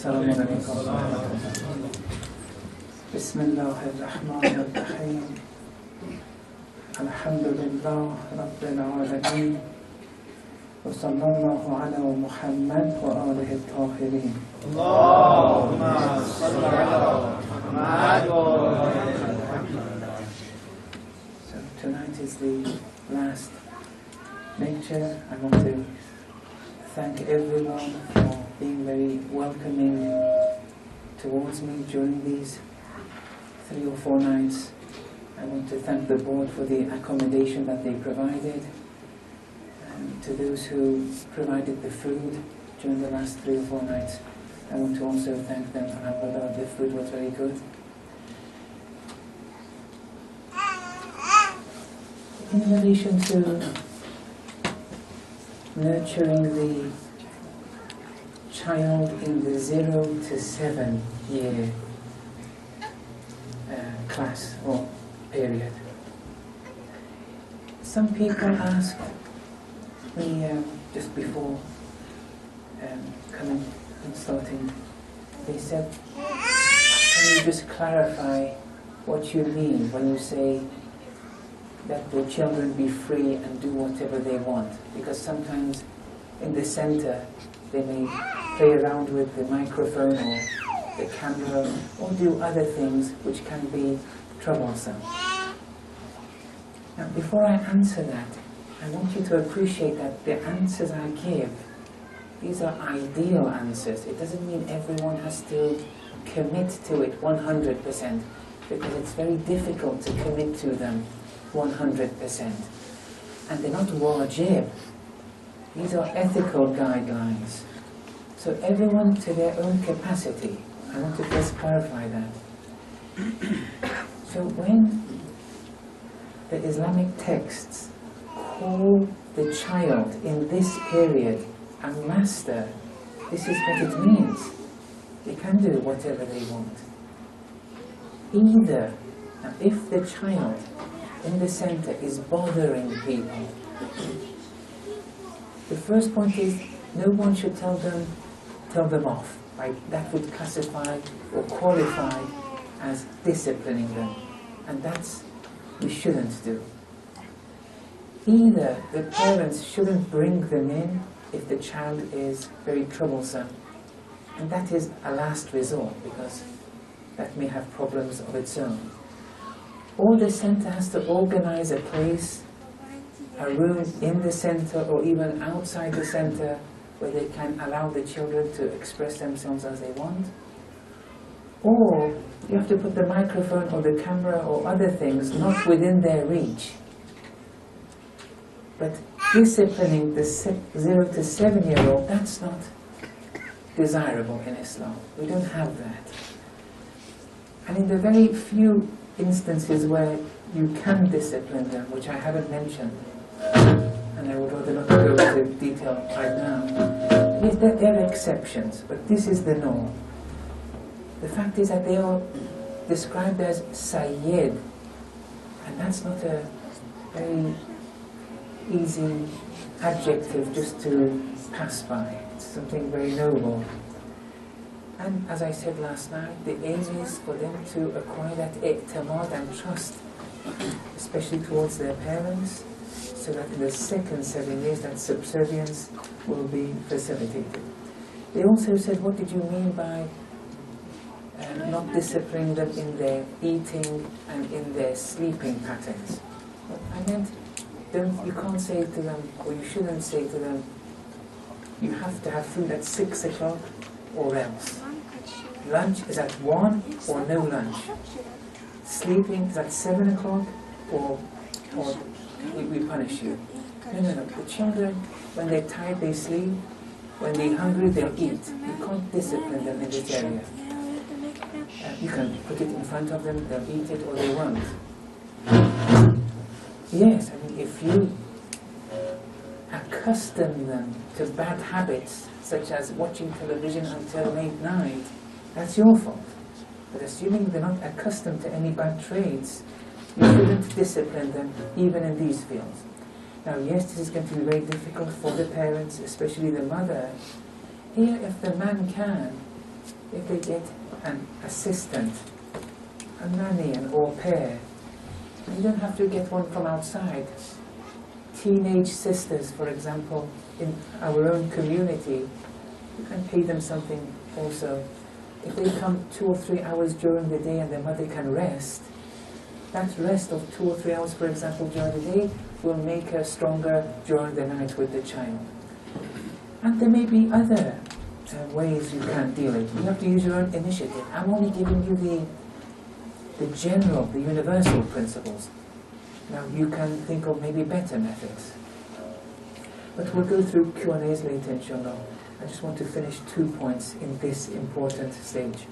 السلام عليكم. بسم الله الرحمن الرحيم. الحمد لله رب العالمين. وصلى الله على محمد وآله الطاهرين. اللهم صل على محمد وآله الطاهرين. So tonight is the last lecture. I want to thank everyone for being very welcoming towards me during these 3 or 4 nights. I want to thank the board for the accommodation that they provided, and to those who provided the food during the last 3 or 4 nights. I want to also thank them. Alhamdulillah, the food was very good. In relation to nurturing the child in the 0 to 7 year class or period. Some people asked me just before coming and starting, they said, can you just clarify what you mean when you say that the children be free and do whatever they want? Because sometimes in the center they may play around with the microphone or the camera or do other things which can be troublesome. Now, before I answer that, I want you to appreciate that the answers I give, these are ideal answers. It doesn't mean everyone has to commit to it 100%, because it's very difficult to commit to them 100%. And they're not wajib. These are ethical guidelines. So everyone to their own capacity. I want to just clarify that. So when the Islamic texts call the child in this period a master, this is what it means. They can do whatever they want. Either, now if the child in the center is bothering people, the first point is no one should tell them off. Right? That would classify or qualify as disciplining them, and that's we shouldn't do. Either the parents shouldn't bring them in if the child is very troublesome, and that is a last resort because that may have problems of its own. Or the center has to organize a place, a room in the center or even outside the center where they can allow the children to express themselves as they want. Or you have to put the microphone or the camera or other things not within their reach. But disciplining the 0 to 7-year-old, that's not desirable in Islam. We don't have that. And in the very few instances where you can discipline them, which I haven't mentioned, and I would rather not go into detail right now, yes, there are exceptions, but this is the norm. The fact is that they are described as Sayyid, and that's not a very easy adjective just to pass by. It's something very noble. And as I said last night, the aim is for them to acquire that i'timad and trust, especially towards their parents, so that in the second 7 years that subservience will be facilitated. They also said, what did you mean by not disciplining them in their eating and in their sleeping patterns? Well, I meant, you can't say to them, or you shouldn't say to them, you have to have food at 6 o'clock or else. Lunch is at 1 or no lunch. Sleeping is at 7 o'clock or we punish you. No. The children, when they're tired, they sleep. When they're hungry, they'll eat. You can't discipline them in this area. You can put it in front of them, they'll eat it or they won't. Yes, I mean, if you accustom them to bad habits, such as watching television until late night, that's your fault. But assuming they're not accustomed to any bad trades, you shouldn't discipline them even in these fields. Now yes, this is going to be very difficult for the parents, especially the mother. Here, if the man can, if they get an assistant, a nanny, an au pair, you don't have to get one from outside. Teenage sisters, for example, in our own community, you can pay them something also. If they come 2 or 3 hours during the day and their mother can rest, that rest of 2 or 3 hours, for example, during the day will make her stronger during the night with the child. And there may be other ways you can deal it. You have to use your own initiative. I'm only giving you the general, the universal principles. Now you can think of maybe better methods. But we'll go through Q&As later, inshallah. I just want to finish 2 points in this important stage.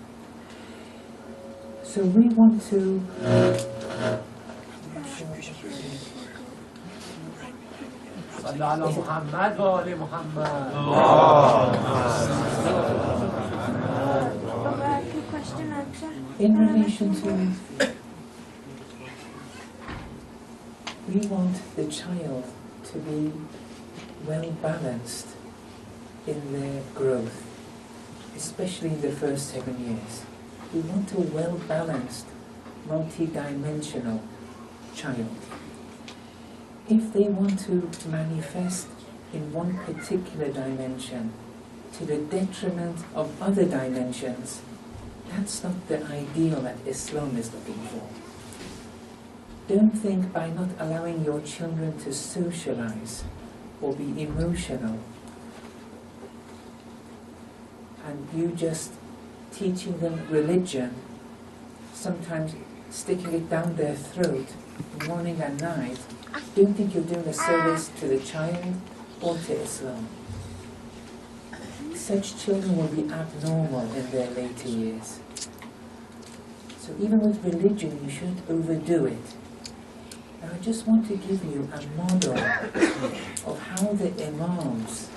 So we want to... In relation to... We want the child to be well balanced in their growth, especially in the first 7 years. We want a well balanced, multi-dimensional child. If they want to manifest in one particular dimension to the detriment of other dimensions, that's not the ideal that Islam is looking for. Don't think by not allowing your children to socialize or be emotional and you just teaching them religion, sometimes sticking it down their throat morning and night, don't think you're doing a service to the child or to Islam. Such children will be abnormal in their later years. So even with religion, you shouldn't overdo it. Now I just want to give you a model of how the Imams,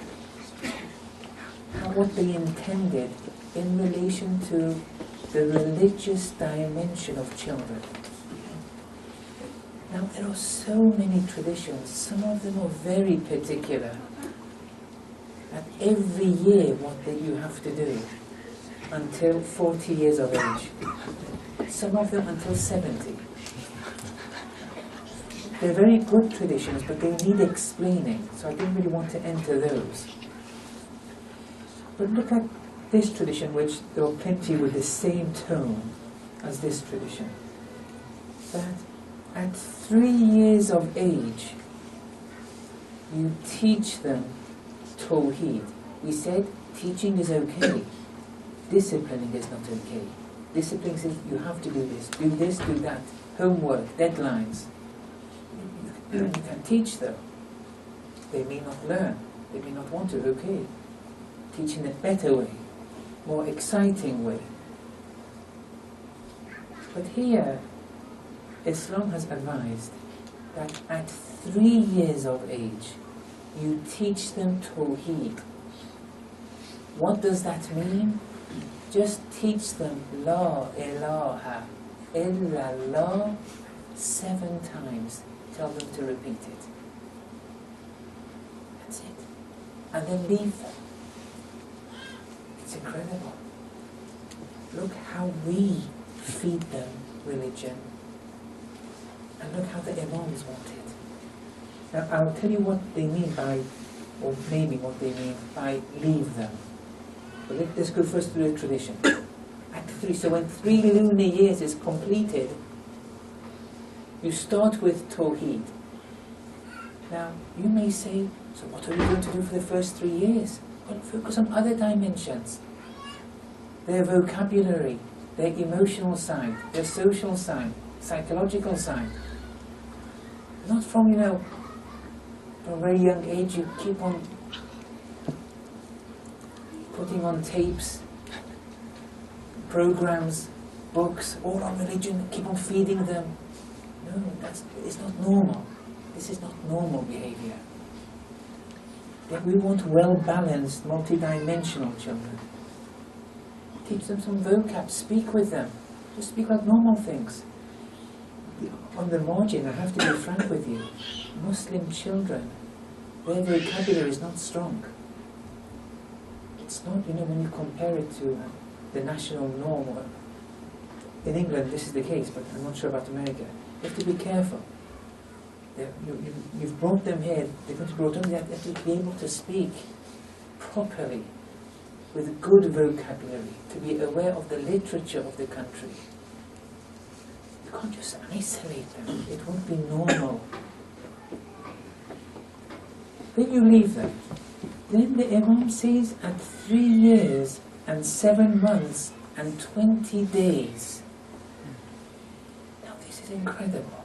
what they intended in relation to the religious dimension of children. Now there are so many traditions, some of them are very particular, that every year what you have to do until 40 years of age, some of them until 70. They're very good traditions, but they need explaining, so I didn't really want to enter those. But look at this tradition, which there are plenty with the same tone as this tradition. That at 3 years of age, you teach them Tawheed. We said teaching is okay, disciplining is not okay. Discipline says you have to do this, do that, homework, deadlines. You can teach them. They may not learn, they may not want to, okay. Teaching a better way, more exciting way. But here, Islam has advised that at 3 years of age, you teach them Tawheed. What does that mean? Just teach them La ilaha illallah 7 times. Tell them to repeat it. That's it. And then leave them. It's incredible. Look how we feed them religion. And look how the Imams want it. Now I'll tell you what they mean by, or maybe what they mean by leave them. But let's go first through the tradition. At 3, so when 3 lunar years is completed, you start with Tawheed. Now, you may say, so what are we going to do for the first 3 years? Well, focus on other dimensions. Their vocabulary, their emotional side, their social side, psychological side. Not from, from a very young age, you keep on putting on tapes, programs, books, all on religion, keep on feeding them. No, it's not normal. This is not normal behavior. That we want well-balanced, multi-dimensional children. Teach them some vocab, speak with them. Just speak like normal things. On the margin, I have to be frank with you, Muslim children, their vocabulary is not strong. It's not, when you compare it to the national norm. In England this is the case, but I'm not sure about America. You have to be careful. You've brought them here, they're going to grow up, they have to be able to speak properly, with good vocabulary, to be aware of the literature of the country. You can't just isolate them, it won't be normal. Then you leave them. Then the Imam says at 3 years and 7 months and 20 days. Now this is incredible.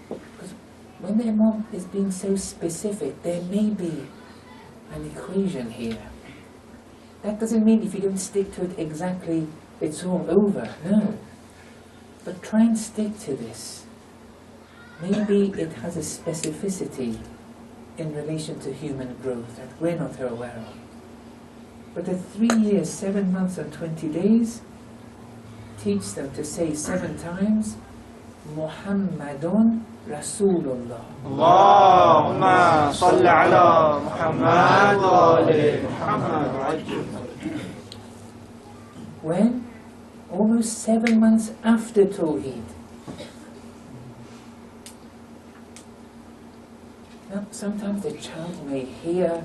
Because when the Imam is being so specific, there may be an equation here. That doesn't mean if you don't stick to it exactly, it's all over. No. But try and stick to this. Maybe it has a specificity in relation to human growth that we're not aware of. But at 3 years, 7 months and 20 days, teach them to say 7 times, Muhammadun Rasulullah. Allahumma salli ala Muhammad wa ali Muhammad. When? Almost 7 months after Tawheed. Now, sometimes the child may hear,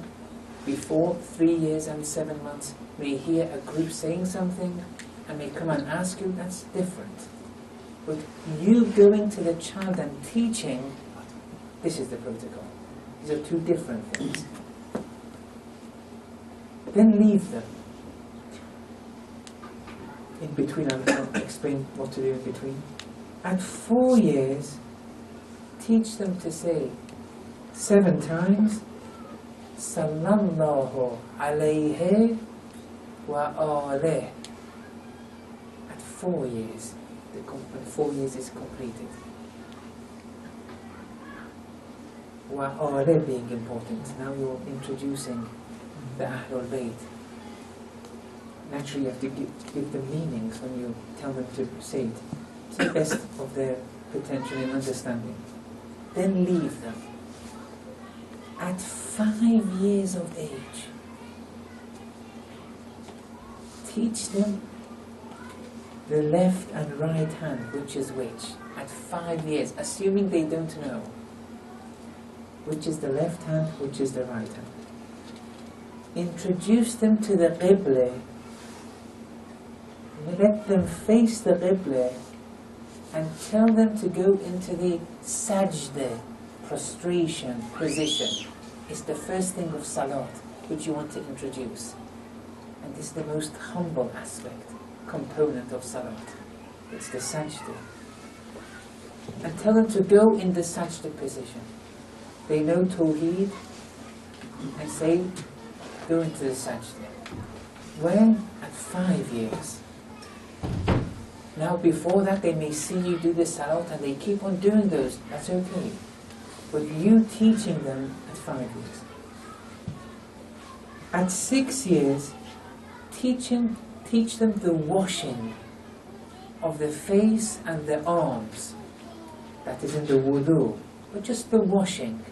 before 3 years and 7 months, may hear a group saying something and may come and ask you. That's different. But you going to the child and teaching, this is the protocol. These are 2 different things. Then leave them. In between, I'll explain what to do in between. At 4 years, teach them to say 7 times, Sallallahu alayhi wa alih. At 4 years, when 4 years is completed. Wa alih being important. Now you're introducing the Ahlul Bayt. Naturally, you have to give them meanings when you tell them to say it. To the best of their potential and understanding. Then leave them. At 5 years of age, teach them the left and right hand, which is which. At 5 years, assuming they don't know. Which is the left hand, which is the right hand. Introduce them to the Qibla. Let them face the Qibla and tell them to go into the sajda, prostration position. It's the first thing of salat which you want to introduce. And this is the most humble aspect, component of salat. It's the sajda. And tell them to go in the sajda position. They know Tawheed and say, go into the sajda. When? At 5 years. Now before that they may see you do the salat and they keep on doing those, that's okay. But you teaching them at 5 years. At 6 years, teach them the washing of the face and the arms. That is in the wudu. But just the washing.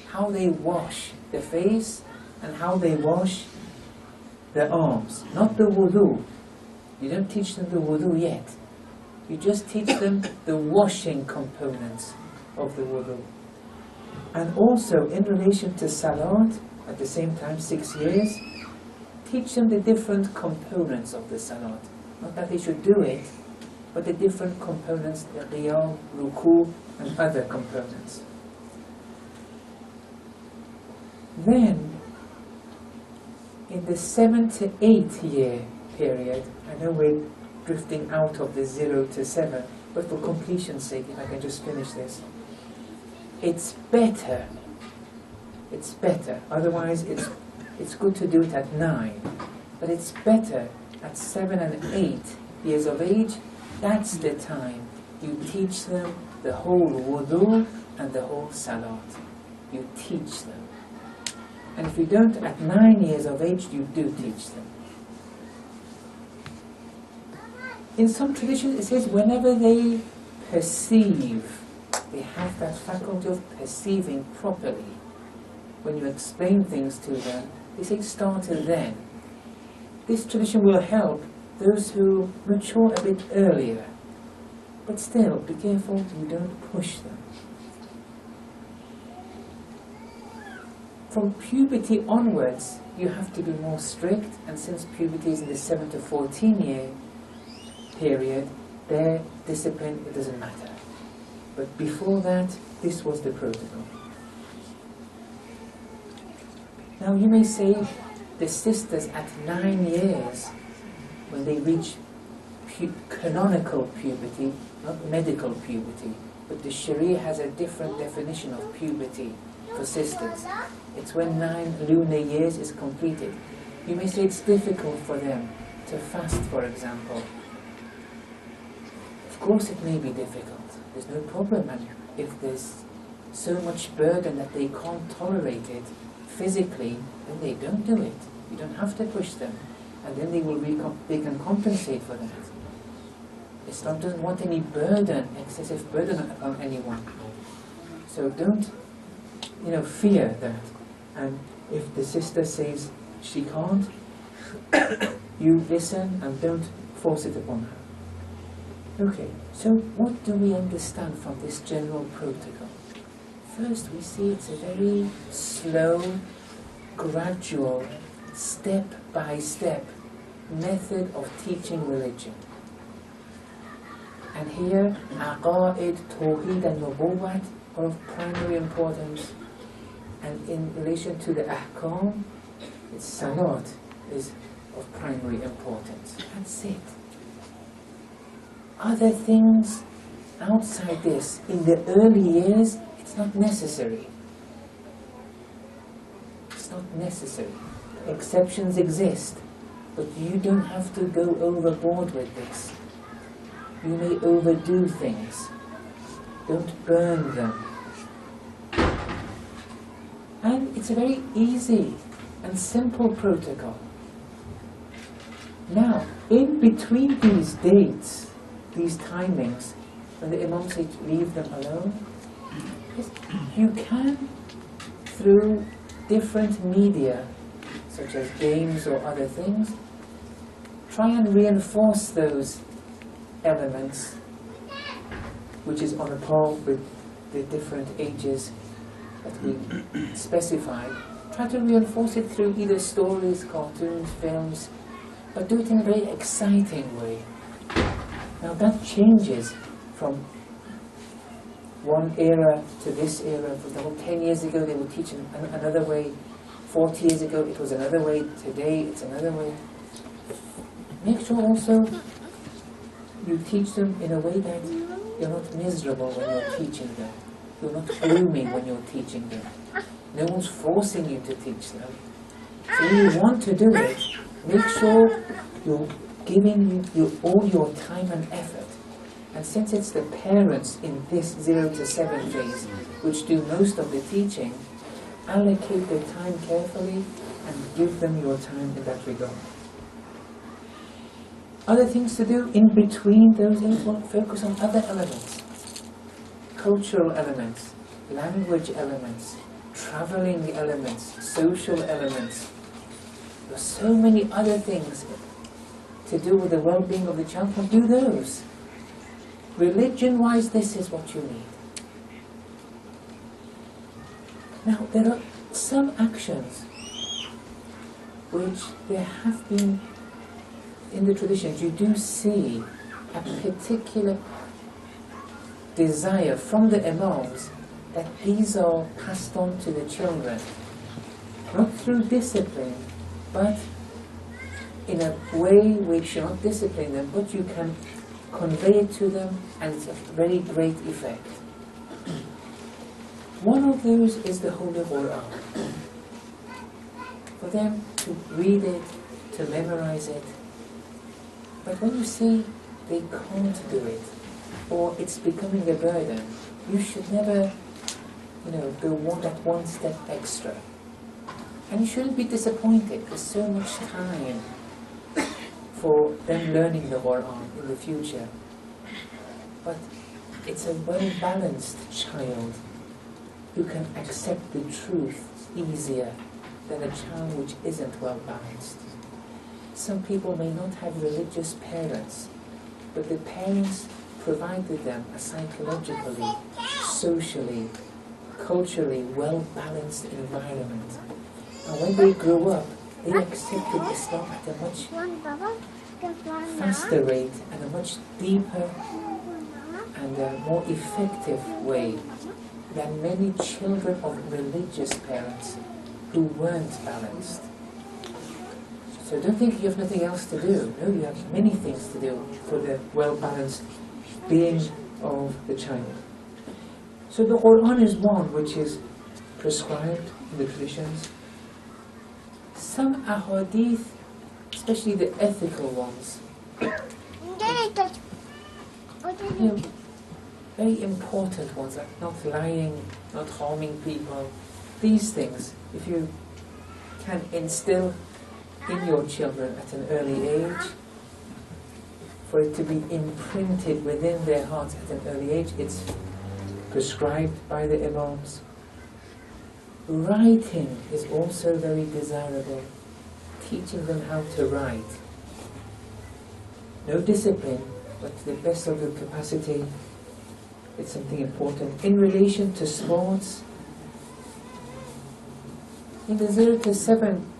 How they wash the face and how they wash the arms. Not the wudu. You don't teach them the wudu yet. You just teach them the washing components of the wudu. And also, in relation to salat, at the same time, 6 years, teach them the different components of the salat. Not that they should do it, but the different components, the qiyam, ruku, and other components. Then, in the 7 to 8 year period, I know we're drifting out of the 0 to 7, but for completion's sake, if I can just finish this. It's better, otherwise it's good to do it at 9, but it's better at 7 and 8 years of age. That's the time you teach them the whole wudu and the whole salat. You teach them. And if you don't, at 9 years of age, you do teach them. In some traditions, it says whenever they perceive, they have that faculty of perceiving properly. When you explain things to them, they say start then. this tradition will help those who mature a bit earlier. But still, be careful you don't push them. From puberty onwards, you have to be more strict, and since puberty is in the 7 to 14 year period, their discipline, it doesn't matter. But before that, this was the protocol. Now you may say the sisters at 9 years, when they reach canonical puberty, not medical puberty, but the Sharia has a different definition of puberty for sisters. It's when 9 lunar years is completed. You may say it's difficult for them to fast, for example. Of course it may be difficult. There's no problem. And if there's so much burden that they can't tolerate it physically, then they don't do it. You don't have to push them. And then they can compensate for that. Islam doesn't want any burden, excessive burden upon anyone. So don't, fear that. And if the sister says she can't, you listen and don't force it upon her. Okay, so what do we understand from this general protocol? First, we see it's a very slow, gradual, step-by-step method of teaching religion. And here, aqa'id, tawheed and nubuwwat are of primary importance. And in relation to the ahkam, it's salat is of primary importance. That's it. Other things outside this, in the early years, it's not necessary. It's not necessary. Exceptions exist, but you don't have to go overboard with this. You may overdo things. Don't burn them. And it's a very easy and simple protocol. Now, in between these dates, these timings, when the Imam says leave them alone, you can, through different media, such as games or other things, try and reinforce those elements, which is on a par with the different ages that we specified. Try to reinforce it through either stories, cartoons, films, but do it in a very exciting way. Now that changes from one era to this era. For example, 10 years ago they were teaching another way, 40 years ago it was another way, today it's another way. Make sure also you teach them in a way that you're not miserable when you're teaching them. You're not gloomy when you're teaching them. No one's forcing you to teach them. So when you want to do it, make sure you're giving you all your time and effort. And since it's the parents in this 0 to 7 phase which do most of the teaching, allocate their time carefully and give them your time in that regard. Other things to do in between those things, focus on other elements. Cultural elements, language elements, traveling elements, social elements. There are so many other things to do with the well-being of the child. Well, do those. Religion-wise, this is what you need. Now, there are some actions which there have been in the traditions. You do see a particular desire from the imams that these are passed on to the children, not through discipline, but in a way which you're not disciplining them, but you can convey it to them, and it's a very great effect. One of those is the Holy Quran. For them to read it, to memorize it. But when you see they can't do it, or it's becoming a burden, you should never, go one step extra. And you shouldn't be disappointed. There's so much time for them learning the Quran in the future. But it's a well-balanced child who can accept the truth easier than a child which isn't well-balanced. some people may not have religious parents, but the parents provided them a psychologically, socially, culturally well-balanced environment. And when they grew up, they accepted Islam at a much faster rate and a much deeper and a more effective way than many children of religious parents who weren't balanced. So don't think you have nothing else to do. No, you have many things to do for the well-balanced being of the child. So the Quran is one which is prescribed in the traditions. Some ahadith, especially the ethical ones, very important ones, like not lying, not harming people. These things, if you can instill in your children at an early age, for it to be imprinted within their hearts at an early age, it's prescribed by the Imams. Writing is also very desirable, teaching them how to write. No discipline, but to the best of your capacity, it's something important. In relation to sports, in the 0 to 7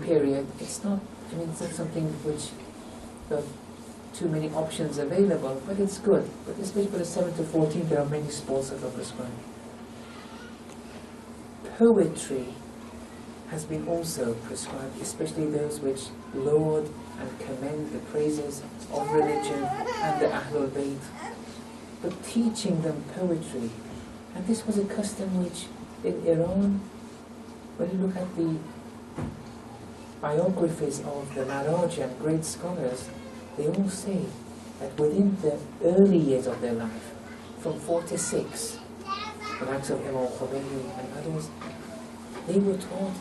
period, it's not something which there are too many options available, but it's good. But especially for the 7 to 14, there are many sports that are prescribed. Poetry has been also prescribed, especially those which laud and commend the praises of religion and the Ahlul Bayt. But teaching them poetry, and this was a custom which in Iran, when you look at the biographies of the Maraji and great scholars, they all say that within the early years of their life, from 4 to 6, the likes of Imam Khomeini and others, they were taught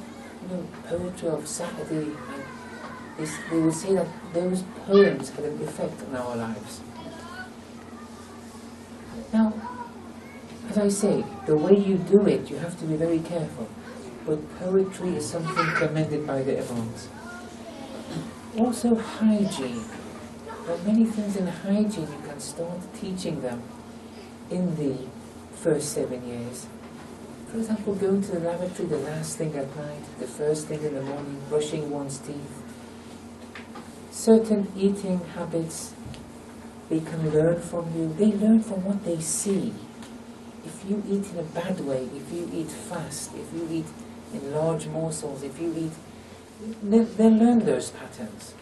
poetry of Sa'di, and they would say that those poems had an effect on our lives. Now, as I say, the way you do it, you have to be very careful. But poetry is something commended by the Imams. Also hygiene. There are many things in hygiene you can start teaching them in the first 7 years. For example, going to the lavatory the last thing at night, the first thing in the morning, brushing one's teeth. Certain eating habits, they can learn from you. They learn from what they see. If you eat in a bad way, if you eat fast, if you eat in large morsels, if you eat, they learn those patterns.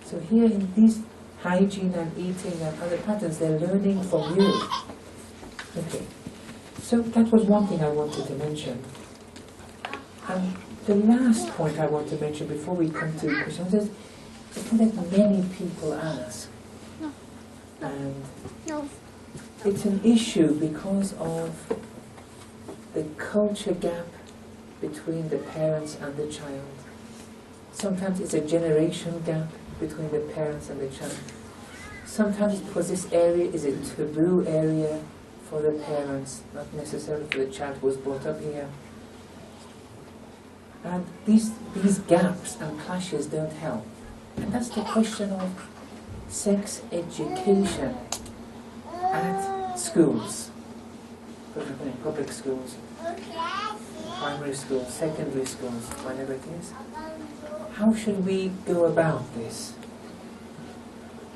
So here in these hygiene and eating and other patterns, they're learning from you. Okay. So that was one thing I wanted to mention. And the last point I want to mention before we come to questions is something that many people ask. And it's an issue because of the culture gap between the parents and the child. Sometimes it's a generation gap between the parents and the child. Sometimes because this area is a taboo area for the parents, not necessarily for the child who was brought up here. And these gaps and clashes don't help. And that's the question of sex education at schools. For example, in public schools, primary schools, secondary schools, whatever it is. How should we go about this?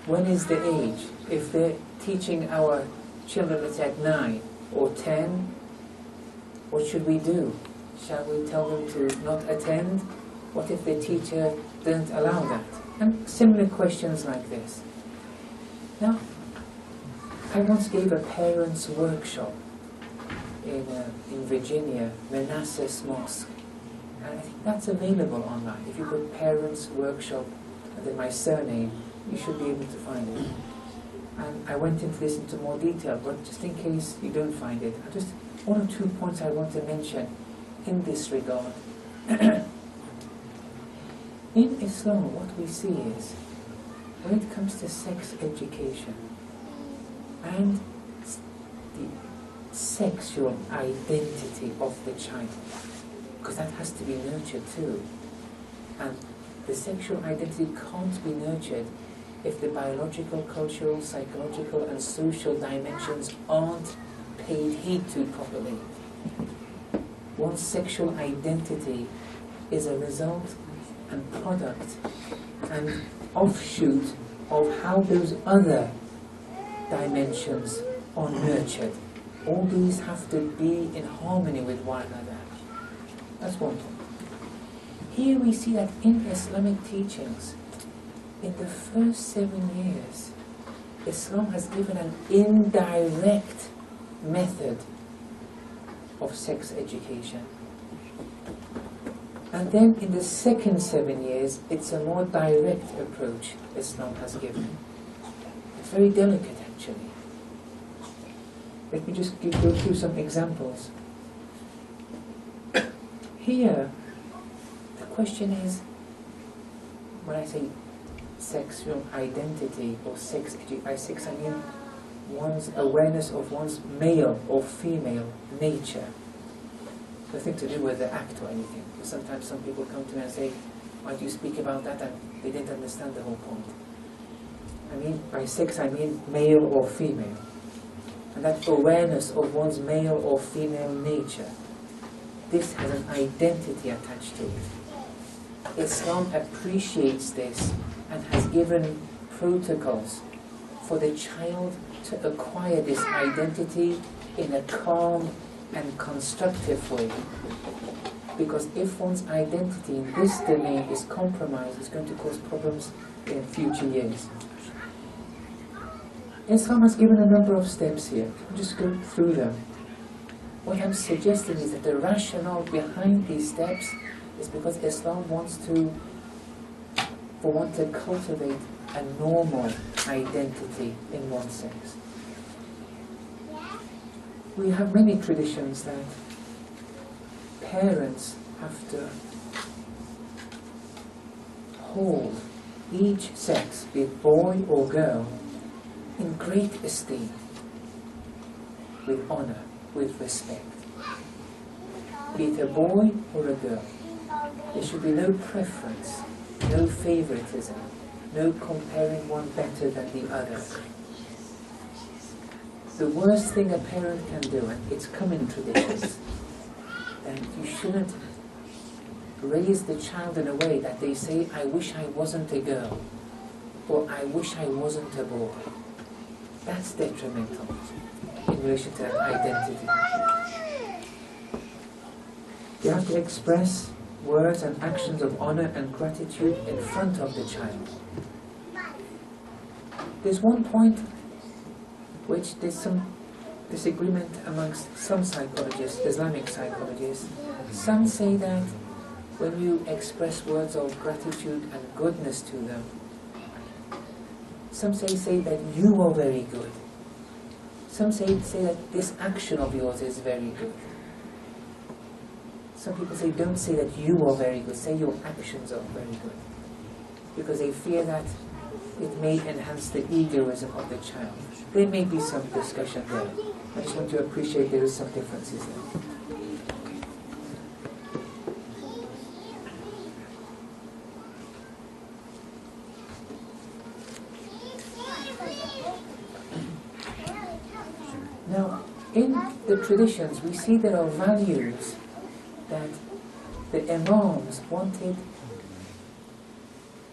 When is the age? If they're teaching our children at 9 or 10, what should we do? Shall we tell them to not attend? What if the teacher doesn't allow that? And similar questions like this. Now, I once gave a parents' workshop in Virginia, Manassas Mosque. And I think that's available online. If you put parents' workshop and then my surname, you should be able to find it. And I went into this into more detail, but just in case you don't find it, just 1 or 2 points I want to mention in this regard. In Islam, what we see is, when it comes to sex education and the sexual identity of the child, because that has to be nurtured too, and The sexual identity can't be nurtured if the biological, cultural, psychological and social dimensions aren't paid heed to properly. One's sexual identity is a result and product and offshoot of how those other dimensions are nurtured. All these have to be in harmony with one another. That's one point. Here we see that in Islamic teachings, in the first 7 years, Islam has given an indirect method of sex education. And then in the second 7 years, it's a more direct approach Islam has given. It's very delicate, actually. Let me just go through some examples. Here, the question is, when I say sexual identity or sex, by sex I mean one's awareness of one's male or female nature. Nothing to do with the act or anything. Because sometimes some people come to me and say, why do you speak about that? And they didn't understand the whole point. I mean, by sex I mean male or female. And that awareness of one's male or female nature, this has an identity attached to it. Islam appreciates this and has given protocols for the child to acquire this identity in a calm and constructive way. Because if one's identity in this domain is compromised, it's going to cause problems in future years. Islam has given a number of steps here. I'll just go through them. What I'm suggesting is that the rationale behind these steps is because Islam wants to, for one to cultivate a normal identity in one's sex. We have many traditions that parents have to hold each sex, be it boy or girl, in great esteem, with honor, with respect. Be it a boy or a girl, there should be no preference, no favoritism, no comparing one better than the other. The worst thing a parent can do, and it's come in traditions, that you shouldn't raise the child in a way that they say, I wish I wasn't a girl, or I wish I wasn't a boy. That's detrimental in relation to that identity. You have to express words and actions of honor and gratitude in front of the child. There's one point which there's some disagreement amongst some psychologists, Islamic psychologists. Some say that when you express words of gratitude and goodness to them, some say that you are very good. Some say that this action of yours is very good. Some people say don't say that you are very good, say your actions are very good. Because they fear that it may enhance the egoism of the child. There may be some discussion there. I just want to appreciate there is some differences there. Now, in the traditions, we see there are values that the Imams wanted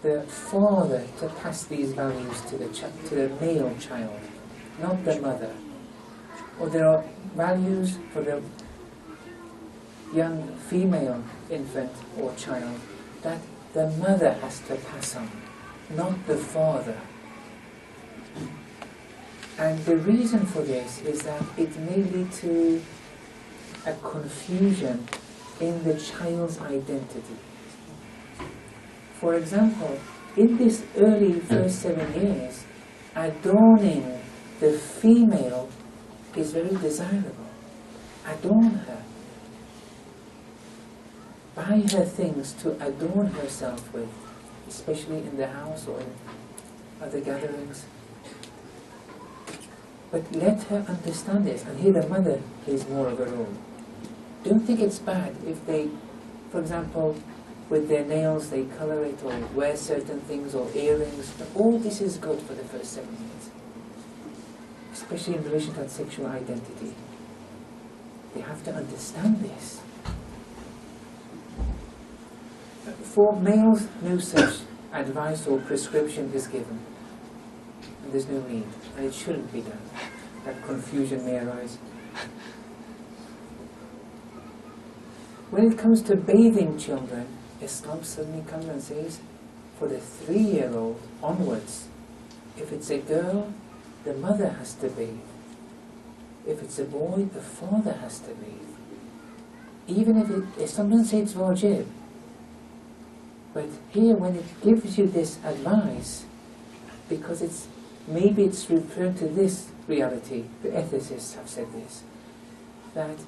the father to pass these values to the male child, not the mother. Or there are values for the young female infant or child that the mother has to pass on, not the father. And the reason for this is that it may lead to a confusion in the child's identity. For example, in this early first 7 years, adorning the female is very desirable. Adorn her. Buy her things to adorn herself with, especially in the house or in other gatherings. But let her understand this, and here the mother plays more of a role. Don't think it's bad if they, for example, with their nails, they colour it or wear certain things or earrings. But all this is good for the first 7 years, especially in relation to sexual identity. They have to understand this. For males, no such advice or prescription is given. And there's no need, and it shouldn't be done. That confusion may arise. When it comes to bathing children, Islam suddenly comes and says, for the 3-year-old onwards, if it's a girl, the mother has to bathe. If it's a boy, the father has to bathe. Even if Islam doesn't say it's wajib. But here, when it gives you this advice, because maybe it's referring to this reality, the ethicists have said this, that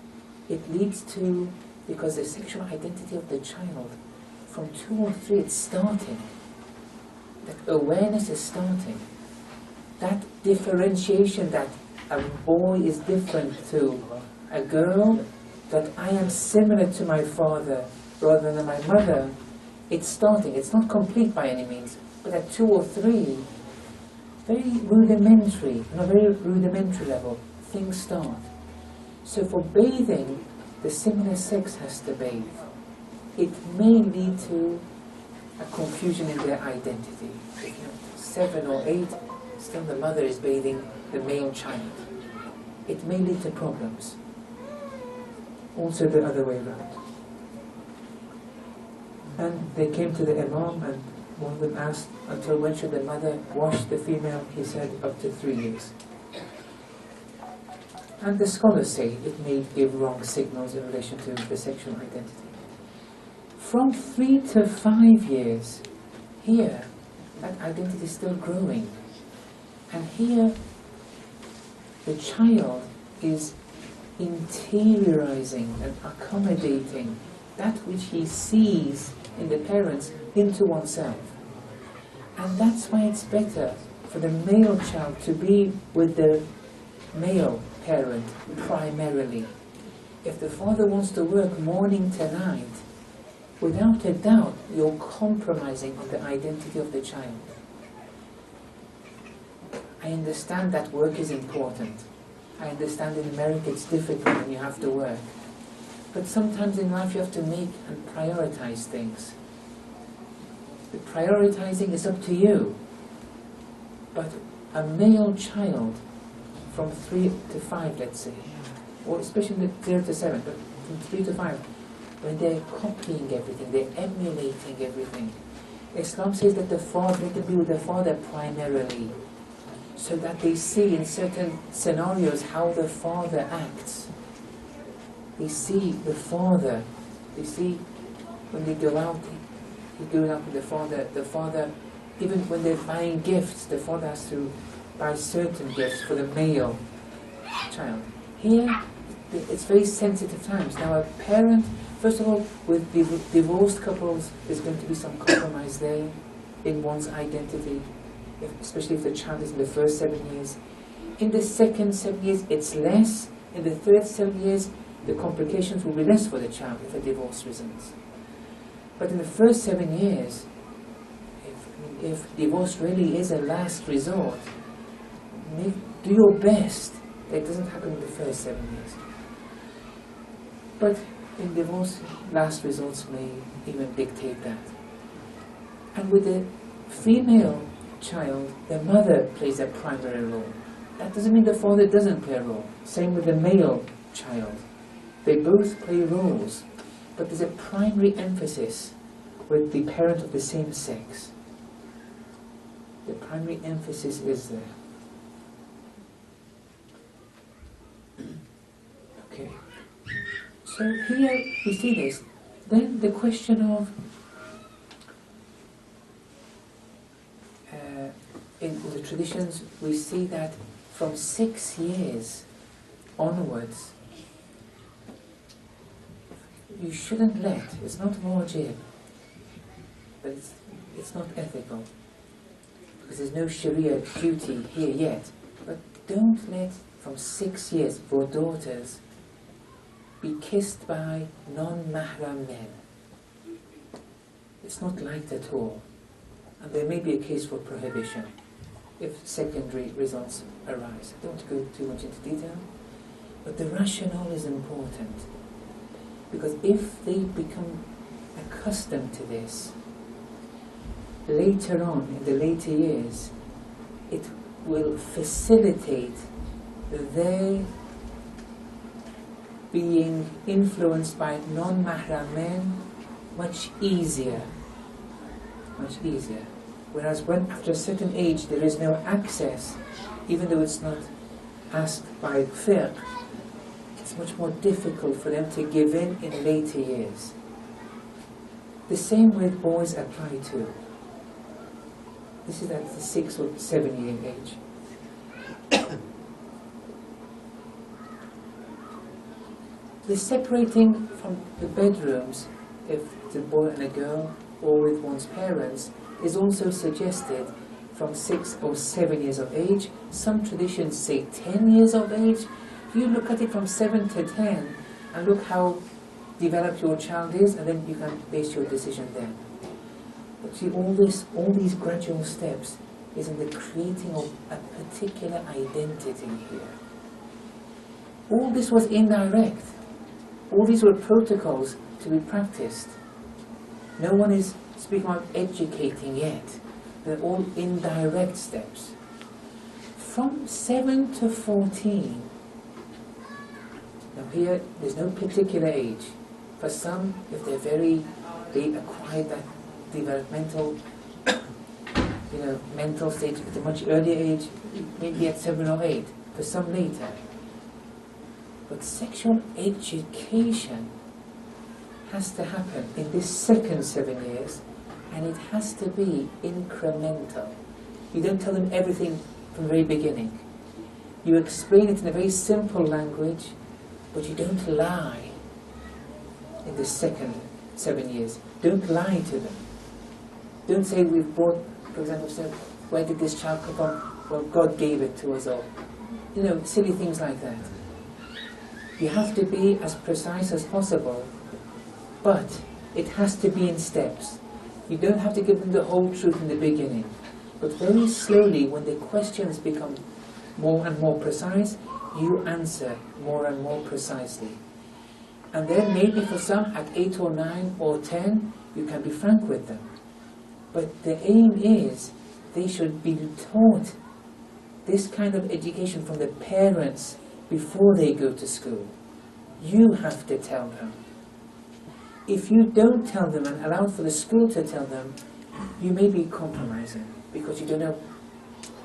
it leads to, because the sexual identity of the child, from 2 or 3, it's starting. That awareness is starting. That differentiation that a boy is different to a girl, that I am similar to my father rather than my mother, it's starting. It's not complete by any means, but at 2 or 3, very rudimentary, on a very rudimentary level, things start. So for bathing, the similar sex has to bathe. It may lead to a confusion in their identity. If you're 7 or 8, still the mother is bathing the male child. It may lead to problems. Also the other way around. And they came to the Imam, and one of them asked, until when should the mother wash the female? He said, up to 3 years. And the scholars say it may give wrong signals in relation to the sexual identity. From 3 to 5 years, here, that identity is still growing. And here, the child is interiorizing and accommodating that which he sees in the parents into oneself. And that's why it's better for the male child to be with the male parent primarily. If the father wants to work morning to night, without a doubt you're compromising on the identity of the child. I understand that work is important. I understand in America it's difficult when you have to work. But sometimes in life you have to make and prioritize things. The prioritizing is up to you. But a male child from 3 to 5, let's say, or especially 0 to 7, but from 3 to 5, when they're copying everything, they're emulating everything. Islam says that the father, let them be with the father primarily, so that they see in certain scenarios how the father acts. They see the father, they see when they go out, he goes out with the father, even when they're buying gifts, the father has to buy certain gifts for the male child. Here, it's very sensitive times. Now a parent, first of all, with divorced couples, there's going to be some compromise there in one's identity, especially if the child is in the first 7 years. In the second 7 years, it's less. In the third 7 years, the complications will be less for the child if a divorce results. But in the first 7 years, if divorce really is a last resort, do your best that it doesn't happen in the first 7 years. But in divorce, last resorts may even dictate that. And with the female child, the mother plays a primary role. That doesn't mean the father doesn't play a role. Same with the male child. They both play roles, but there's a primary emphasis with the parent of the same sex. The primary emphasis is there. Okay. So here we see this. Then the question of in the traditions we see that from 6 years onwards you shouldn't let, it's not wajib, but it's not ethical, because there's no Sharia duty here yet, but don't let from 6 years for daughters be kissed by non-mahram men. It's not liked at all. And there may be a case for prohibition if secondary results arise. I don't want to go too much into detail, but the rationale is important. Because if they become accustomed to this, later on, in the later years, it will facilitate their being influenced by non-mahram men much easier. Much easier. Whereas when after a certain age there is no access, even though it's not asked by fiqh, it's much more difficult for them to give in later years. The same with boys apply too. This is at the 6 or 7 year age. The separating from the bedrooms, if it's a boy and a girl, or with one's parents, is also suggested from 6 or 7 years of age. Some traditions say 10 years of age. If you look at it from 7 to 10, and look how developed your child is, and then you can base your decision then. But see, all these gradual steps is in the creating of a particular identity here. All this was indirect. All these were protocols to be practiced. No one is speaking about educating yet. They're all indirect steps. From 7 to 14, now here, there's no particular age. For some, if they acquired that developmental, mental stage at a much earlier age, maybe at 7 or 8. For some later. But sexual education has to happen in this second 7 years, and it has to be incremental. You don't tell them everything from the very beginning. You explain it in a very simple language, but you don't lie in the second 7 years. Don't lie to them. Don't say we've brought, for example, say, where did this child come from? Well, God gave it to us all. Silly things like that. You have to be as precise as possible, but it has to be in steps. You don't have to give them the whole truth in the beginning. But very slowly, when the questions become more and more precise, you answer more and more precisely. And then maybe for some, at 8 or 9 or 10, you can be frank with them. But the aim is, they should be taught this kind of education from the parents before they go to school. You have to tell them. If you don't tell them and allow for the school to tell them, you may be compromising because you don't know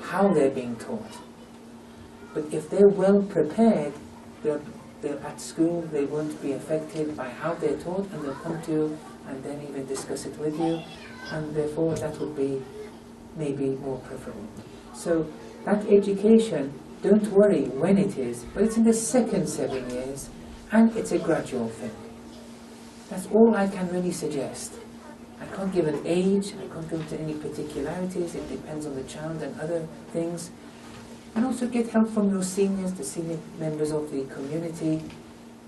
how they're being taught. But if they're well prepared, they're at school, they won't be affected by how they're taught, and they'll come to you and then even discuss it with you, and therefore that would be maybe more preferable. So that education, don't worry when it is, but it's in the second 7 years, and it's a gradual thing. That's all I can really suggest. I can't give an age, I can't go into any particularities, it depends on the child and other things. And also get help from your seniors, the senior members of the community,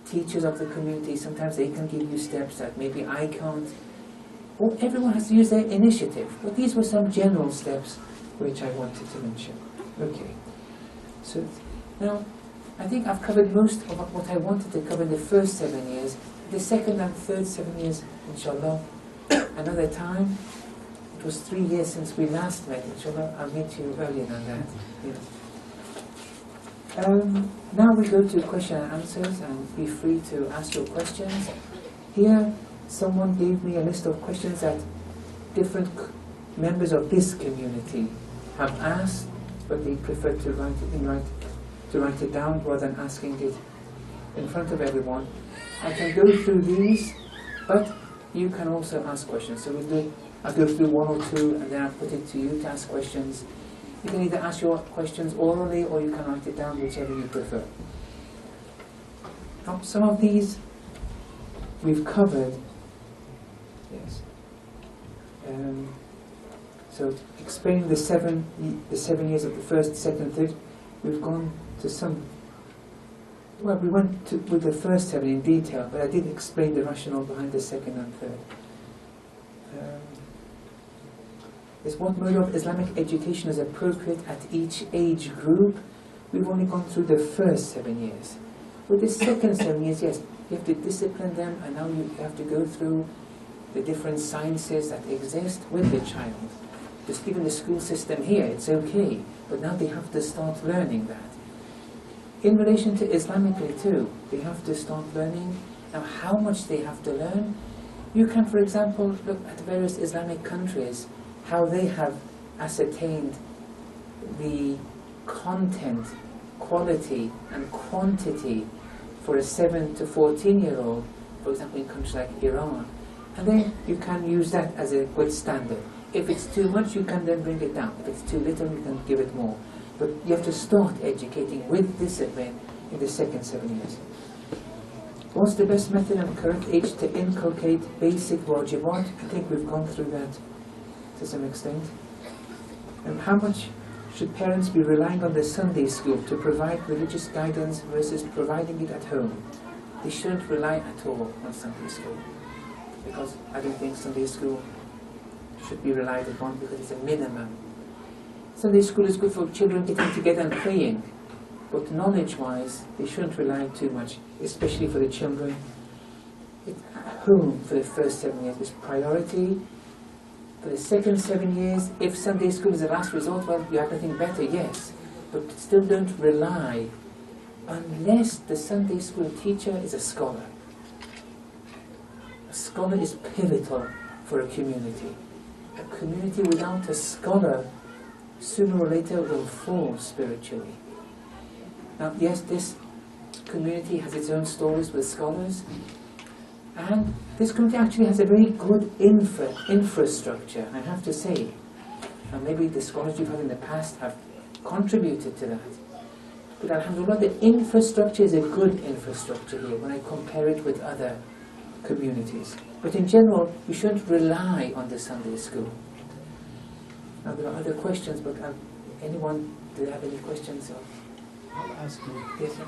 teachers of the community. Sometimes they can give you steps that maybe I can't. Or everyone has to use their initiative. But these were some general steps which I wanted to mention. Okay. So now, I think I've covered most of what I wanted to cover in the first 7 years. The second and third 7 years, inshallah, another time. It was 3 years since we last met, inshallah. I'll meet you earlier than that. Yeah. Now we go to question and answers, and be free to ask your questions. Here, someone gave me a list of questions that different members of this community have asked, but they prefer to write it down rather than asking it in front of everyone. I can go through these, but you can also ask questions. So I'll go through 1 or 2, and then I'll put it to you to ask questions. You can either ask your questions orally, or you can write it down, whichever you prefer. Now, some of these we've covered. Yes. So explaining the seven years of the first, second, third, we've gone to some. Well, we went with the first 7 in detail, but I did explain the rationale behind the second and third. is what mode of Islamic education is appropriate at each age group. We've only gone through the first 7 years. With the second 7 years, yes, you have to discipline them, and now you have to go through the different sciences that exist with the child. Just given the school system here, it's okay, but now they have to start learning that. In relation to Islamically too, they have to start learning. Now how much they have to learn, you can, for example, look at various Islamic countries, how they have ascertained the content, quality and quantity for a 7 to 14-year-old, for example in countries like Iran. And then you can use that as a good standard. If it's too much, you can then bring it down. If it's too little, you can give it more. But you have to start educating with discipline in the second 7 years. What's the best method and correct age to inculcate basic wajibat? I think we've gone through that to some extent. And how much should parents be relying on the Sunday school to provide religious guidance versus providing it at home? They shouldn't rely at all on Sunday school, because I don't think Sunday school should be relied upon, because it's a minimum. Sunday school is good for children getting together and praying, but knowledge-wise, they shouldn't rely too much, especially for the children. It's at home for the first 7 years is priority. For the second 7 years, if Sunday school is the last resort, well, you have nothing better, yes. But still don't rely, unless the Sunday school teacher is a scholar. A scholar is pivotal for a community. A community without a scholar, sooner or later, will fall spiritually. Now, yes, this community has its own stories with scholars, and this community actually has a very good infrastructure, I have to say. And maybe the scholars you've had in the past have contributed to that. But alhamdulillah, the infrastructure is a good infrastructure here when I compare it with other communities. But in general, you shouldn't rely on the Sunday school. Now there are other questions, but anyone, do they have any questions? I'll ask you. Yes, yes.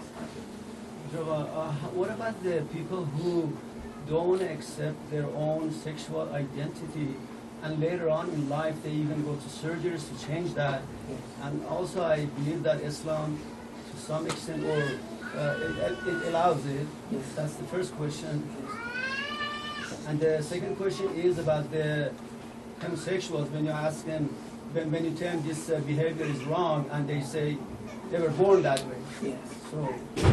What about the people who don't accept their own sexual identity, and later on in life they even go to surgeries to change that? Yes. And also I believe that Islam, to some extent, or it allows it. Yes. That's the first question. And the second question is about the homosexuals. When you ask them, when you tell them this behavior is wrong, and they say they were born that way. Yes. So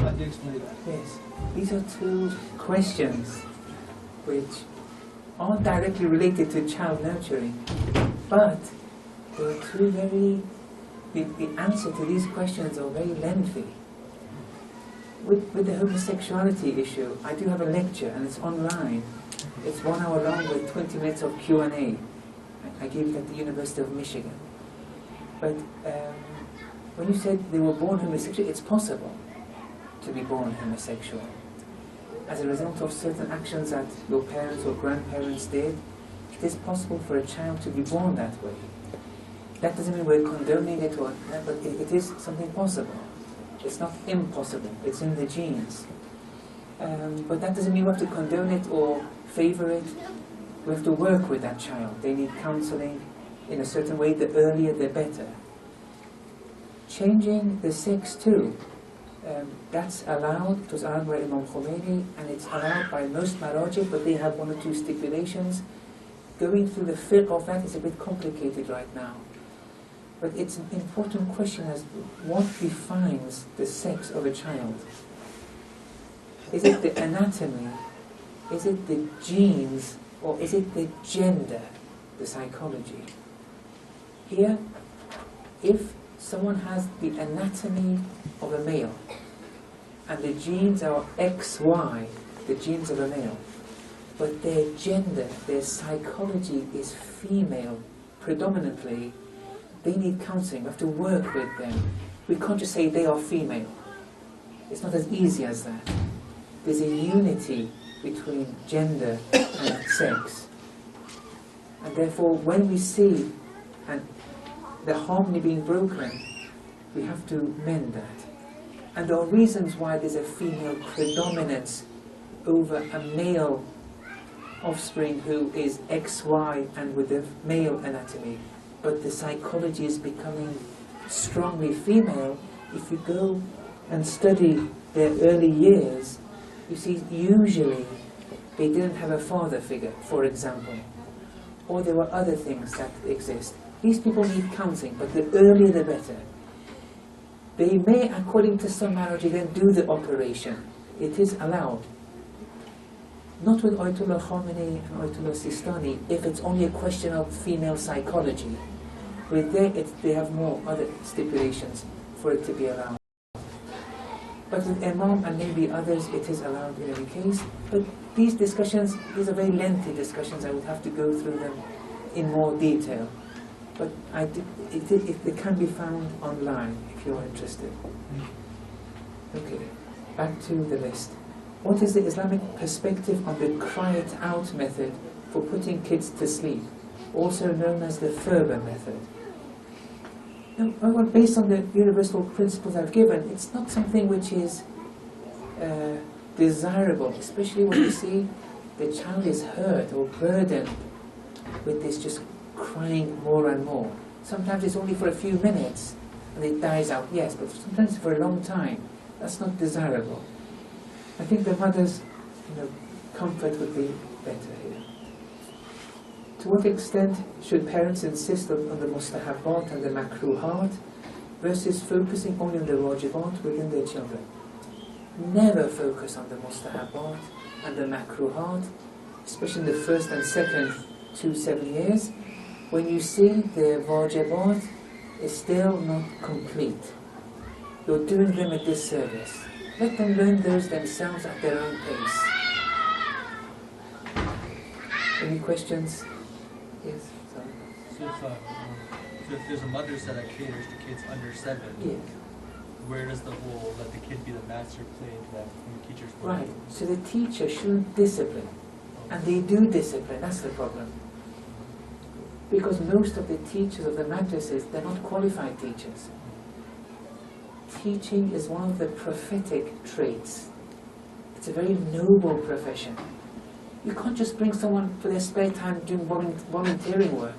how do you explain that? Yes. These are two questions which aren't directly related to child nurturing, but they are two very, the answer to these questions are very lengthy. With the homosexuality issue, I do have a lecture, and it's online. It's 1 hour long with 20 minutes of Q&A. I gave it at the University of Michigan. But when you said they were born homosexual, it's possible to be born homosexual. As a result of certain actions that your parents or grandparents did, it is possible for a child to be born that way. That doesn't mean we're condoning it, or, but it is something possible. It's not impossible, it's in the genes. But that doesn't mean we have to condone it or favor it. We have to work with that child. They need counseling in a certain way. The earlier, the better. Changing the sex too, that's allowed. It was allowed by Imam Khomeini, and it's allowed by most marajih, but they have 1 or 2 stipulations. Going through the fiqh of that is a bit complicated right now. But it's an important question as what defines the sex of a child. Is it the anatomy? Is it the genes? Or is it the gender, the psychology? Here, if someone has the anatomy of a male, and the genes are XY, the genes of a male, but their gender, their psychology is female predominantly, they need counseling. We have to work with them. We can't just say they are female. It's not as easy as that. There's a unity between gender and sex. And therefore, when we see the harmony being broken, we have to mend that. And there are reasons why there's a female predominance over a male offspring who is XY and with a male anatomy, but the psychology is becoming strongly female. If you go and study their early years, you see usually they didn't have a father figure, for example, or there were other things that exist. These people need counseling, but the earlier the better. They may, according to some marriage, then do the operation. It is allowed. Not with Ayatollah Khamenei and Ayatollah Sistani, if it's only a question of female psychology. With they have more other stipulations for it to be allowed. But with Imam and maybe others, it is allowed in any case. But these discussions, these are very lengthy discussions. I would have to go through them in more detail. But it can be found online if you're interested. Okay, back to the list. What is the Islamic perspective on the cry it out method for putting kids to sleep, also known as the fervor method? Well, based on the universal principles I've given, it's not something which is desirable, especially when you see the child is hurt or burdened with this just crying more and more. Sometimes it's only for a few minutes and it dies out, yes, but sometimes for a long time. That's not desirable. I think the mother's comfort would be better here. To what extent should parents insist on the mustahabbat and the makruhat versus focusing only on the wajibat within their children? Never focus on the mustahabbat and the makruhat, especially in the first and second 7 years, when you see the wajibat is still not complete. You're doing them a disservice. Let them learn those themselves at their own pace. Any questions? Yes, sorry. So if there's a mother that caters to kids under 7, yes. Where does the whole let the kid be the master play into that from the teacher's point? Right, so the teacher should discipline. And they do discipline, that's the problem. Because most of the teachers of the madrasas, they're not qualified teachers. Teaching is one of the prophetic traits. It's a very noble profession. You can't just bring someone for their spare time doing volunteering work.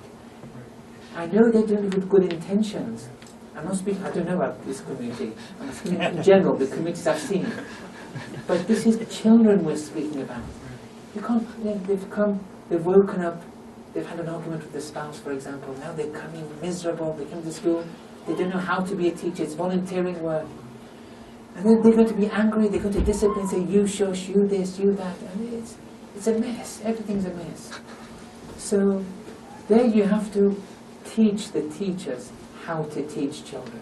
I know they're doing it with good intentions. I'm not speaking, I don't know about this community. I'm speaking in general, the communities I've seen. But this is children we're speaking about. You can't, they've come, they've woken up, they've had an argument with the spouse, for example. Now they're coming miserable, they come to school, they don't know how to be a teacher, it's volunteering work. And then they're going to be angry, they're going to discipline, say, you shush, you this, you that. And it's a mess, everything's a mess. So there you have to teach the teachers how to teach children.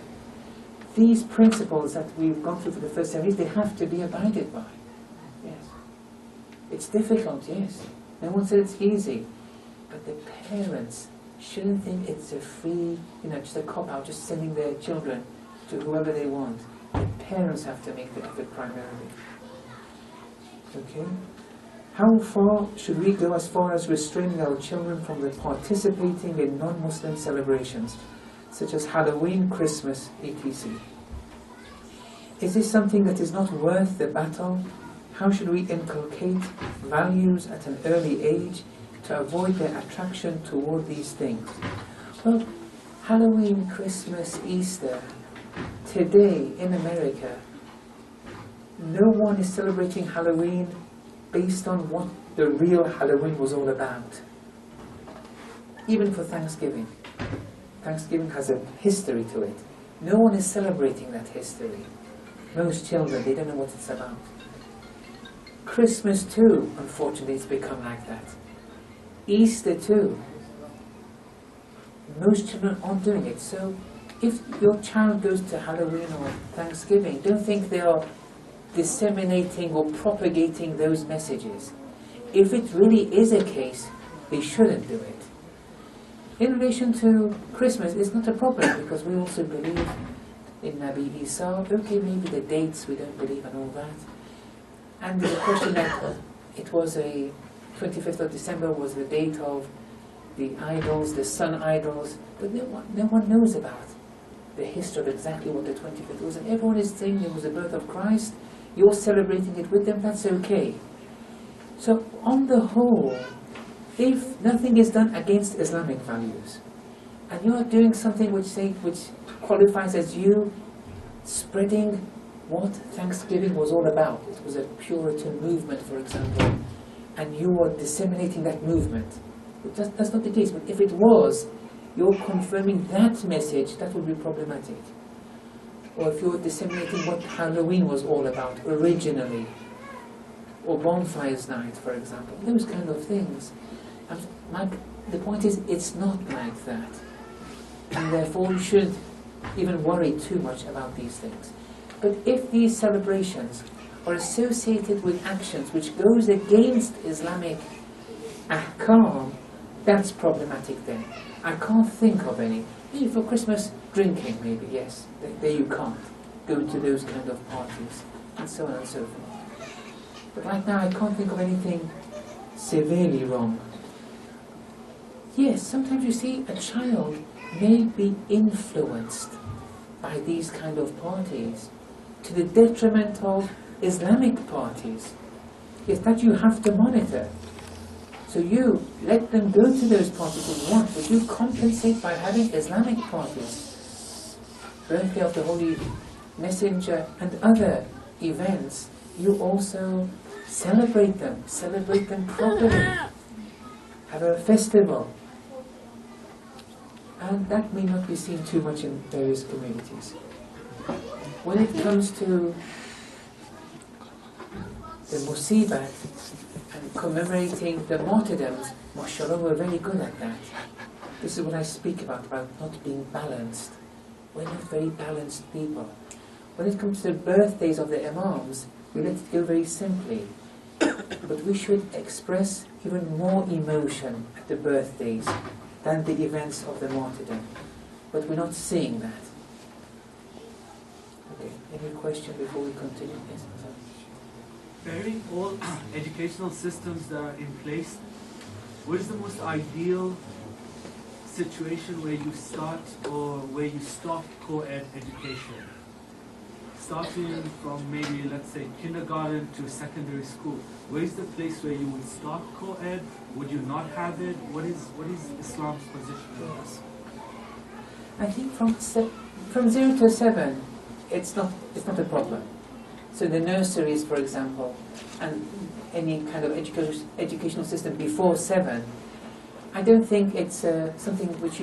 These principles that we've gone through for the first 7 years, they have to be abided by. Yes. It's difficult, yes. No one said it's easy. But the parents shouldn't think it's a free, just a cop-out, just sending their children to whoever they want. The parents have to make the effort primarily. Okay? How far should we go as far as restraining our children from the participating in non-Muslim celebrations, such as Halloween, Christmas, etc.? Is this something that is not worth the battle? How should we inculcate values at an early age to avoid their attraction toward these things? Well, Halloween, Christmas, Easter, today in America, no one is celebrating Halloween based on what the real Halloween was all about. Even for Thanksgiving. Thanksgiving has a history to it. No one is celebrating that history. Most children, they don't know what it's about. Christmas too, unfortunately, it's become like that. Easter too. Most children aren't doing it. So if your child goes to Halloween or Thanksgiving, don't think they are disseminating or propagating those messages. If it really is a case, they shouldn't do it. In relation to Christmas, it's not a problem because we also believe in Nabi Isa. Okay, maybe the dates we don't believe and all that. And there's a question that it was a 25th of December was the date of the idols, the sun idols, but no one knows about the history of exactly what the 25th was. And everyone is saying it was the birth of Christ. You're celebrating it with them, that's okay. So on the whole, if nothing is done against Islamic values, and you are doing something which qualifies as you spreading what Thanksgiving was all about, it was a Puritan movement, for example, and you are disseminating that movement. That's not the case, but if it was, you're confirming that message, that would be problematic. Or if you're disseminating what Halloween was all about originally, or Bonfires Night, for example, those kind of things. The point is, it's not like that. And therefore you shouldn't even worry too much about these things. But if these celebrations are associated with actions which goes against Islamic ahkam, that's problematic then. I can't think of any. Maybe for Christmas, drinking maybe, yes. There you can't go to those kind of parties, and so on and so forth. But right now I can't think of anything severely wrong. Yes, sometimes you see a child may be influenced by these kind of parties to the detriment of Islamic parties. Yes, that you have to monitor. So you let them go to those parties if you want, but you compensate by having Islamic parties. Birthday of the Holy Messenger and other events, you also celebrate them properly. Have a festival. And that may not be seen too much in various communities. When it comes to the musibat and commemorating the martyrdoms, mashallah, we're very good at that. This is what I speak about not being balanced. We're not very balanced people. When it comes to the birthdays of the Imams, we let it go very simply. But we should express even more emotion at the birthdays than the events of the martyrdom. But we're not seeing that. Okay, any question before we continue? Yes, sorry. Bearing all educational systems that are in place, what is the most ideal situation where you start or where you stop co-ed education? Starting from maybe, let's say, kindergarten to secondary school, where is the place where you would start co-ed? Would you not have it? What is Islam's position on this? I think from 0 to 7, it's not a problem. So the nurseries, for example, and any kind of educational system before 7, I don't think it's something which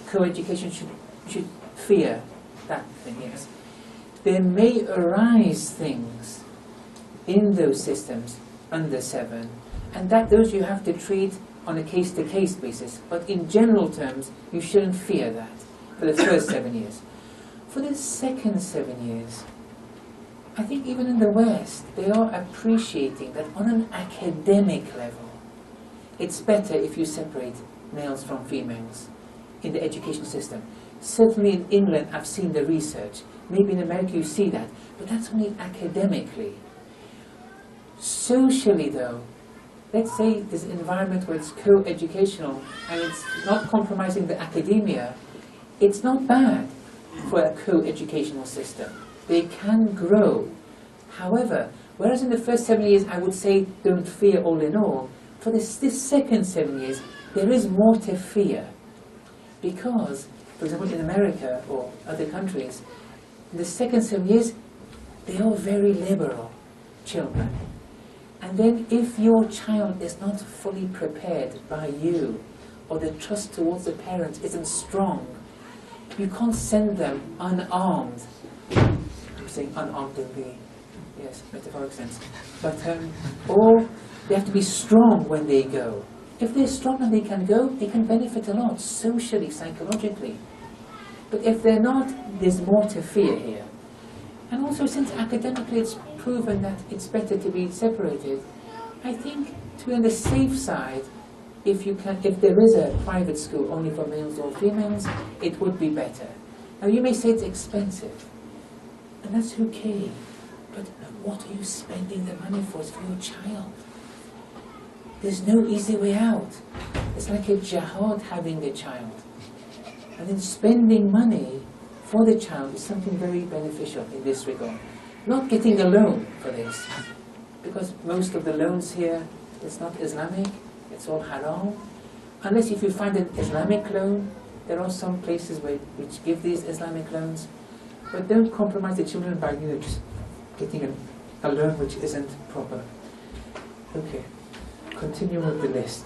co-education should fear. That thing, yes. There may arise things in those systems under 7, and those you have to treat on a case-to-case basis. But in general terms, you shouldn't fear that for the first 7 years. For the second 7 years, I think even in the West, they are appreciating that on an academic level, it's better if you separate males from females in the education system. Certainly in England, I've seen the research. Maybe in America you see that, but that's only academically. Socially though, let's say there's an environment where it's co-educational and it's not compromising the academia, it's not bad for a co-educational system. They can grow. However, whereas in the first 7 years I would say don't fear all in all, for this second 7 years there is more to fear. Because, for example, in America or other countries, in the second 7 years, they are very liberal children. And then if your child is not fully prepared by you, or the trust towards the parents isn't strong, you can't send them unarmed. I'm saying unarmed in the metaphoric sense. But or they have to be strong when they go. If they're strong and they can go, they can benefit a lot, socially, psychologically. But if they're not, there's more to fear here. And also, since academically it's proven that it's better to be separated, I think to be on the safe side, if there is a private school only for males or females, it would be better. Now you may say it's expensive, and that's okay, but what are you spending the money for? It's for your child. There's no easy way out. It's like a jihad having a child. And then spending money for the child is something very beneficial in this regard. Not getting a loan for this, because most of the loans here It's not Islamic, it's all haram. Unless if you find an Islamic loan, there are some places which give these Islamic loans. But don't compromise the children by just getting a loan which isn't proper. Okay, continue with the list.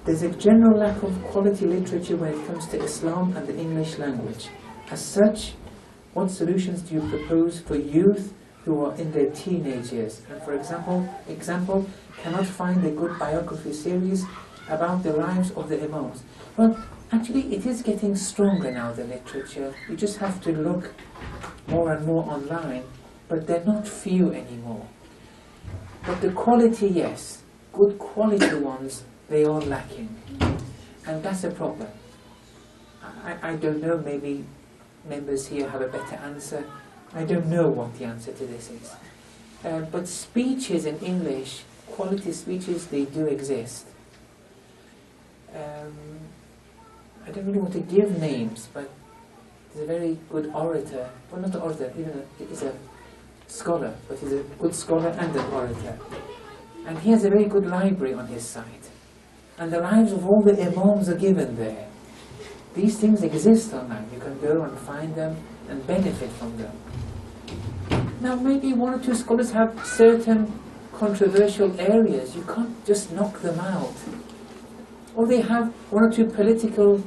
There's a general lack of quality literature when it comes to Islam and the English language. As such, what solutions do you propose for youth who are in their teenage years and, for example, cannot find a good biography series about the lives of the Imams? Well, actually it is getting stronger now, the literature. You just have to look more and more online, but they're not few anymore. But the quality, yes, good quality ones, they are lacking. And that's a problem. I don't know, maybe members here have a better answer. I don't know what the answer to this is. But speeches in English, quality speeches, they do exist. I don't really want to give names, but there's a very good orator, well, not an orator, he's a scholar, but he's a good scholar and an orator. And he has a very good library on his site. And the lives of all the Imams are given there. These things exist online. You can go and find them and benefit from them. Now, maybe one or two scholars have certain controversial areas. You can't just knock them out. Or they have one or two political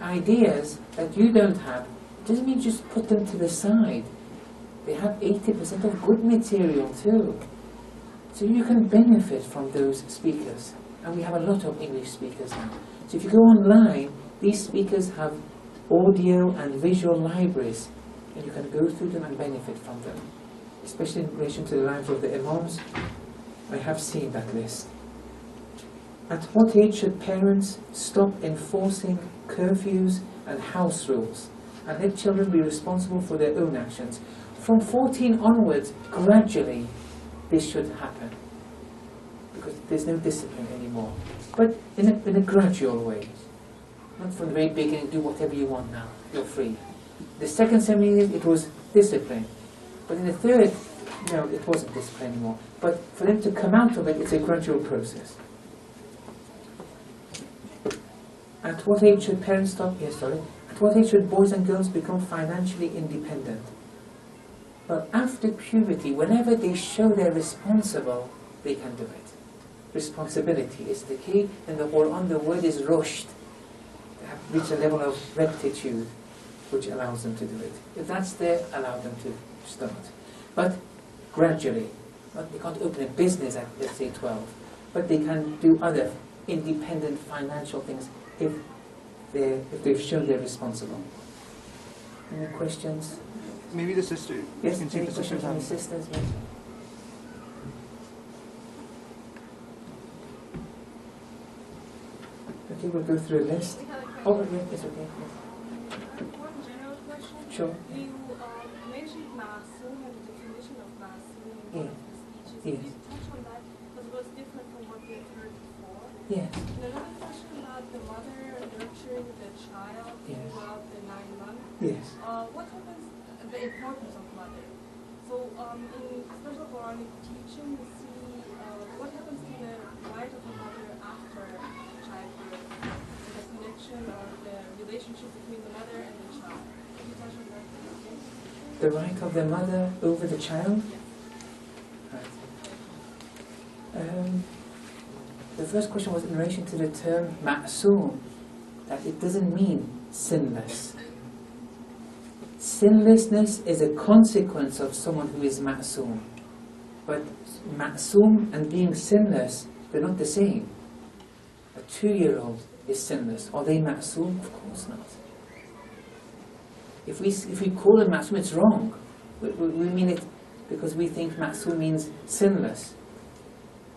ideas that you don't have. It doesn't mean just put them to the side. They have 80% of good material too. So you can benefit from those speakers. And we have a lot of English speakers now. So if you go online, these speakers have audio and visual libraries, and you can go through them and benefit from them. Especially in relation to the lives of the Imams, I have seen that list. At what age should parents stop enforcing curfews and house rules and let children be responsible for their own actions? From 14 onwards, gradually, this should happen. Because there's no discipline anymore. But in a gradual way. Not from the very beginning, do whatever you want now, you're free. The second 7 years, it was discipline. But in the third, no, it wasn't discipline anymore. But for them to come out of it, it's a gradual process. At what age should parents stop? Yes, sorry. At what age should boys and girls become financially independent? Well, after puberty, whenever they show they're responsible, they can do it. Responsibility is the key. In the Quran, the word is rushd. They have reached a level of rectitude which allows them to do it. If that's there, allow them to start. But gradually. They can't open a business at, let's say, 12. But they can do other independent financial things if they've shown they're responsible. Any questions? Maybe the sister. Yes, you can any take the questions from the sister's sisters? Yes. Okay, we'll go through a list. Oh, yeah, it's okay. Yes. One general question. Sure. You mentioned Ma'asum and the definition of Ma'asum in one of the speeches. Yes. Can you touch on that? Because it was different from what we had heard before. Yes. And another question about the mother nurturing the child Yes. throughout the 9 months. Yes. What happens, the importance of mother? So in special Quranic teaching, we see what happens to the right of the mother after childbirth, the connection or the relationship between the mother and the child. Can you touch on that? The right of the mother over the child? Right. The first question was in relation to the term ma'soom, that it doesn't mean sinless. Sinlessness is a consequence of someone who is ma'soom. But ma'soom and being sinless, they're not the same. A 2-year-old is sinless. Are they ma'soom? Of course not. If we call it ma'soom, it's wrong. We mean it because we think ma'soom means sinless.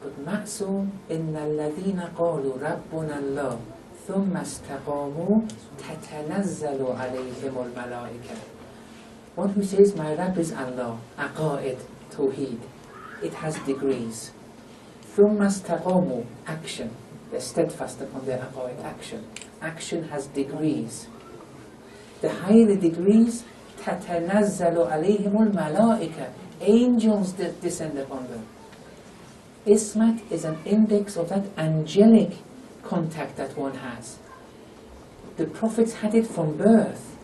But ma'soom, inna alladhina qalu rabbuna Allah thumma istaqamu tatanazzalu alayhim al-malaika. One who says, my Rabb is Allah, aqa'id, tawheed, it has degrees. Thumma istaqamu, action. They're steadfast upon their aqa'id, action. Action has degrees. The higher the degrees, tatanazzalu alayhim al-malaika. Angels that descend upon them. Ismat is an index of that angelic contact that one has. The prophets had it from birth.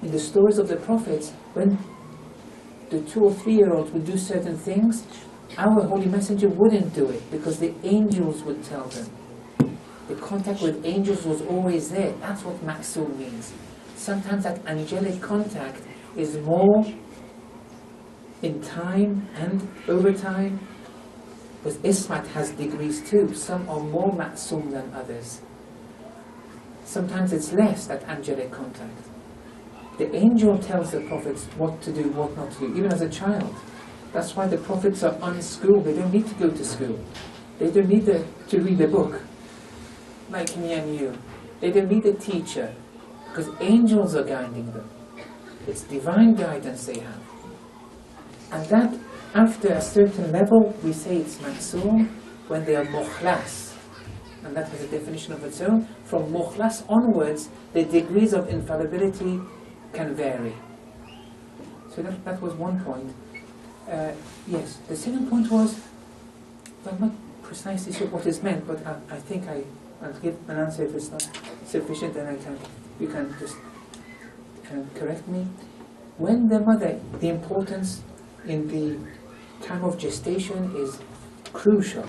In the stories of the prophets, when the 2 or 3-year-olds would do certain things, our Holy Messenger wouldn't do it because the angels would tell them. The contact with angels was always there. That's what Ma'soom means. Sometimes that angelic contact is more in time and over time. Because Ismat has degrees too. Some are more Ma'soom than others. Sometimes it's less, that angelic contact. The angel tells the prophets what to do, what not to do, even as a child. That's why the prophets are unschooled. They don't need to go to school. They don't need to read a book, like me and you. They don't need a teacher, because angels are guiding them. It's divine guidance they have. And that, after a certain level, we say it's Ma'soom when they are Mukhlas. And that has a definition of its own. From Mukhlas onwards, the degrees of infallibility can vary. So that was one point. Yes, the second point was, I'm not precisely sure what is meant, but I think I'll give an answer if it's not sufficient, then you can just correct me. When the mother, the importance in the time of gestation is crucial,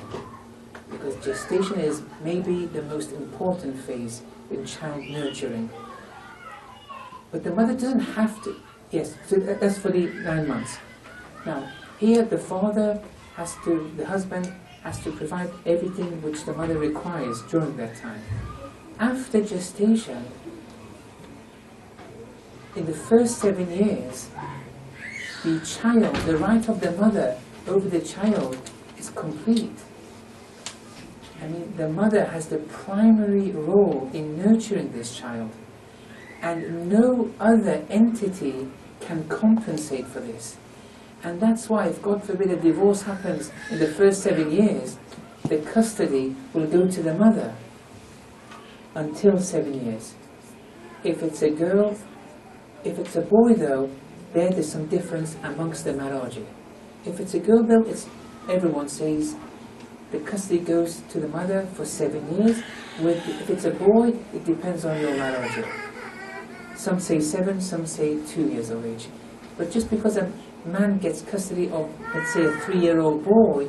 because gestation is maybe the most important phase in child nurturing. But the mother doesn't have to. Yes, so that's for the 9 months. Now, here the husband has to provide everything which the mother requires during that time. After gestation, in the first 7 years, the child, the right of the mother over the child is complete. I mean, the mother has the primary role in nurturing this child, and no other entity can compensate for this. And that's why, if God forbid a divorce happens in the first 7 years, the custody will go to the mother until 7 years. If it's a girl, if it's a boy though, there's some difference amongst the maraji. If it's a girl though, everyone says the custody goes to the mother for 7 years. If it's a boy, it depends on your maraji. Some say 7, some say 2 years of age. But just because a man gets custody of, let's say, a 3-year-old boy,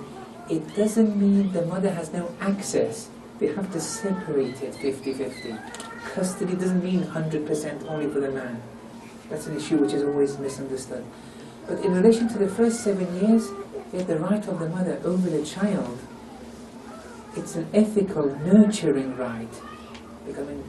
it doesn't mean the mother has no access. They have to separate it 50-50. Custody doesn't mean 100% only for the man. That's an issue which is always misunderstood. But in relation to the first 7 years, the right of the mother over the child, it's an ethical, nurturing right. Because I mean,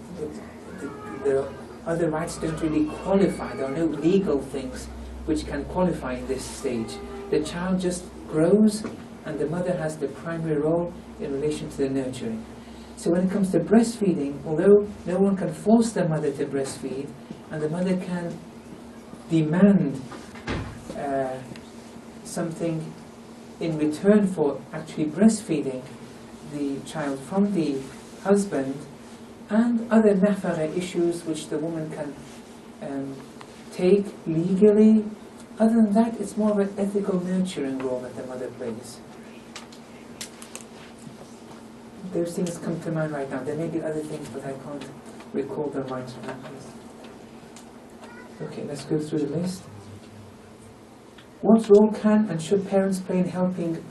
the other rights don't really qualify. There are no legal things which can qualify in this stage. The child just grows, and the mother has the primary role in relation to the nurturing. So when it comes to breastfeeding, although no one can force the mother to breastfeed, and the mother can demand something in return for actually breastfeeding the child from the husband, and other nafara issues which the woman can take legally. Other than that, it's more of an ethical nurturing role that the mother plays. Those things come to mind right now. There may be other things, but I can't recall them right now. Okay, let's go through the list. What role can and should parents play in helping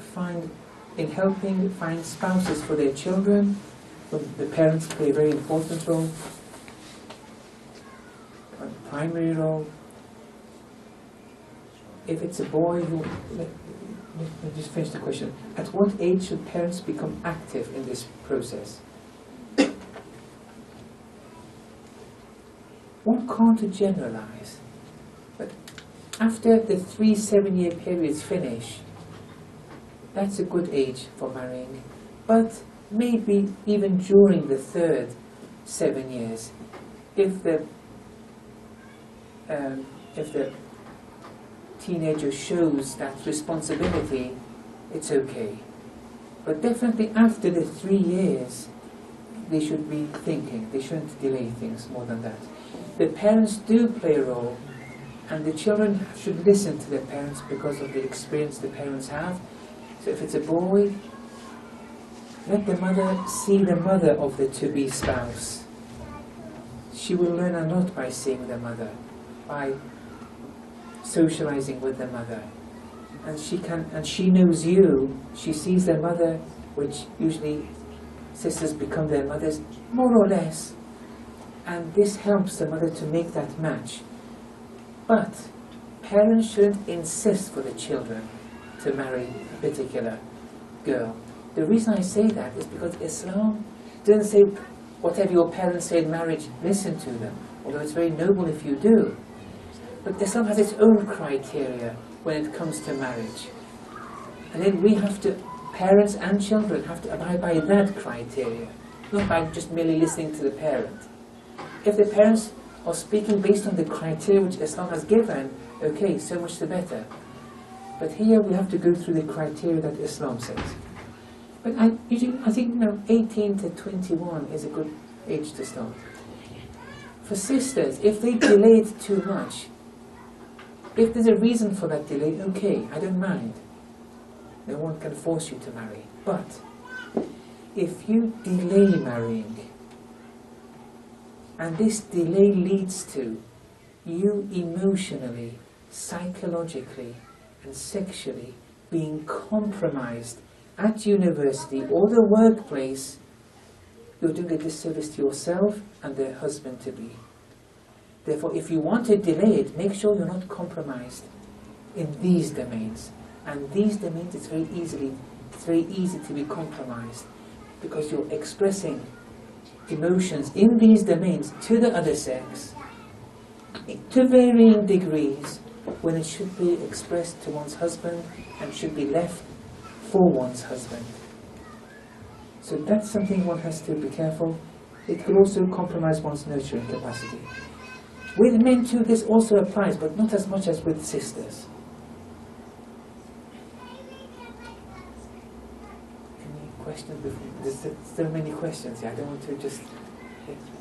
find spouses for their children? Well, the parents play a very important role, a primary role. If it's a boy let me just finish the question. At what age should parents become active in this process? One can't generalize, but after the 3 7-year periods finish, that's a good age for marrying. But maybe even during the 3rd 7 years, if the teenager shows that responsibility, it's okay. But definitely after the 3 years, they should be thinking. They shouldn't delay things more than that. The parents do play a role, and the children should listen to their parents because of the experience the parents have. So if it's a boy, Let the mother see the mother of the to-be spouse. She will learn a lot by seeing the mother, by socializing with the mother. And she knows you. She sees the mother, which usually sisters become their mothers, more or less. And this helps the mother to make that match. But parents shouldn't insist for the children to marry a particular girl. The reason I say that is because Islam doesn't say whatever your parents say in marriage, listen to them, although it's very noble if you do. But Islam has its own criteria when it comes to marriage. And then we have to, parents and children have to abide by that criteria, not by just merely listening to the parent. If the parents are speaking based on the criteria which Islam has given, okay, so much the better. But here we have to go through the criteria that Islam says. But I think 18 to 21 is a good age to start. For sisters, if they delay it too much, if there's a reason for that delay, okay, I don't mind. No one can force you to marry. But if you delay marrying, and this delay leads to you emotionally, psychologically, and sexually being compromised at university or the workplace, you're doing a disservice to yourself and the husband-to-be. Therefore, if you want to delay it, make sure you're not compromised in these domains. And these domains, it's very easy to be compromised because you're expressing emotions in these domains to the other sex to varying degrees when it should be expressed to one's husband and should be left for one's husband. So that's something one has to be careful. It could also compromise one's nurturing capacity. With men too, this also applies, but not as much as with sisters. Any questions before? There's so many questions here. I don't want to just...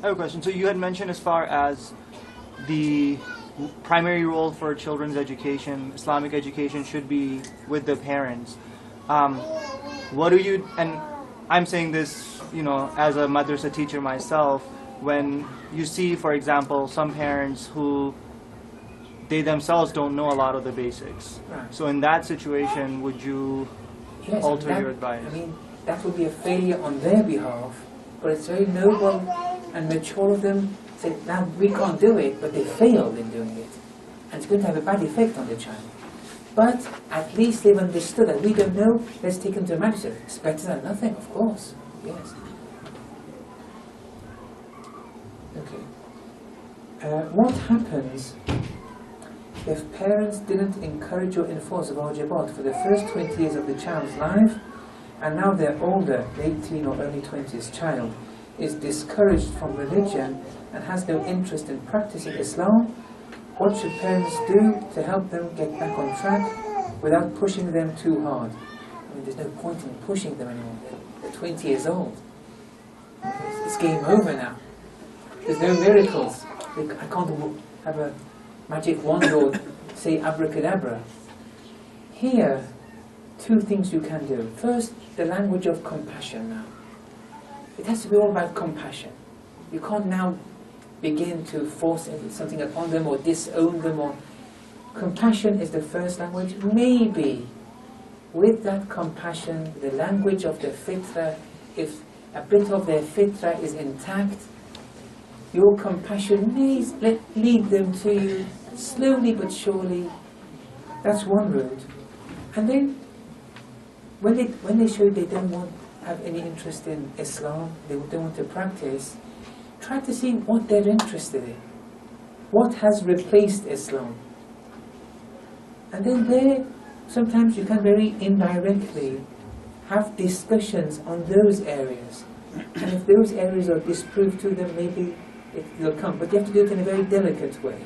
I have a question. So you had mentioned as far as the primary role for children's education, Islamic education, should be with the parents. What do you, and I'm saying this, as a madrasa teacher myself, when you see, for example, some parents who they themselves don't know a lot of the basics. Right. So in that situation, would you alter your advice? I mean, that would be a failure on their behalf, but it's very noble and mature of them to say, now we can't do it, but they failed in doing it. And it's going to have a bad effect on the child. But at least they've understood that we don't know, let's take them to a madrasa. It's better than nothing, of course. Yes. Okay. What happens if parents didn't encourage or enforce wajibat for the first 20 years of the child's life, and now they're older, 18 or early 20s child, is discouraged from religion and has no interest in practicing Islam? What should parents do to help them get back on track without pushing them too hard? I mean, there's no point in pushing them anymore. They're 20 years old. It's game over now. There's no miracles. I can't have a magic wand or say abracadabra. Here, two things you can do. First, the language of compassion now. It has to be all about compassion. You can't now begin to force something upon them or disown them. Or compassion is the first language. Maybe with that compassion, the language of the fitrah, if a bit of their fitrah is intact, your compassion may lead them to you slowly but surely. That's one route. And then when they show they don't have any interest in Islam, they don't want to practice, try to see what they're interested in. What has replaced Islam? And then there, sometimes you can very indirectly have discussions on those areas. And if those areas are disproved to them, maybe they'll come. But you have to do it in a very delicate way.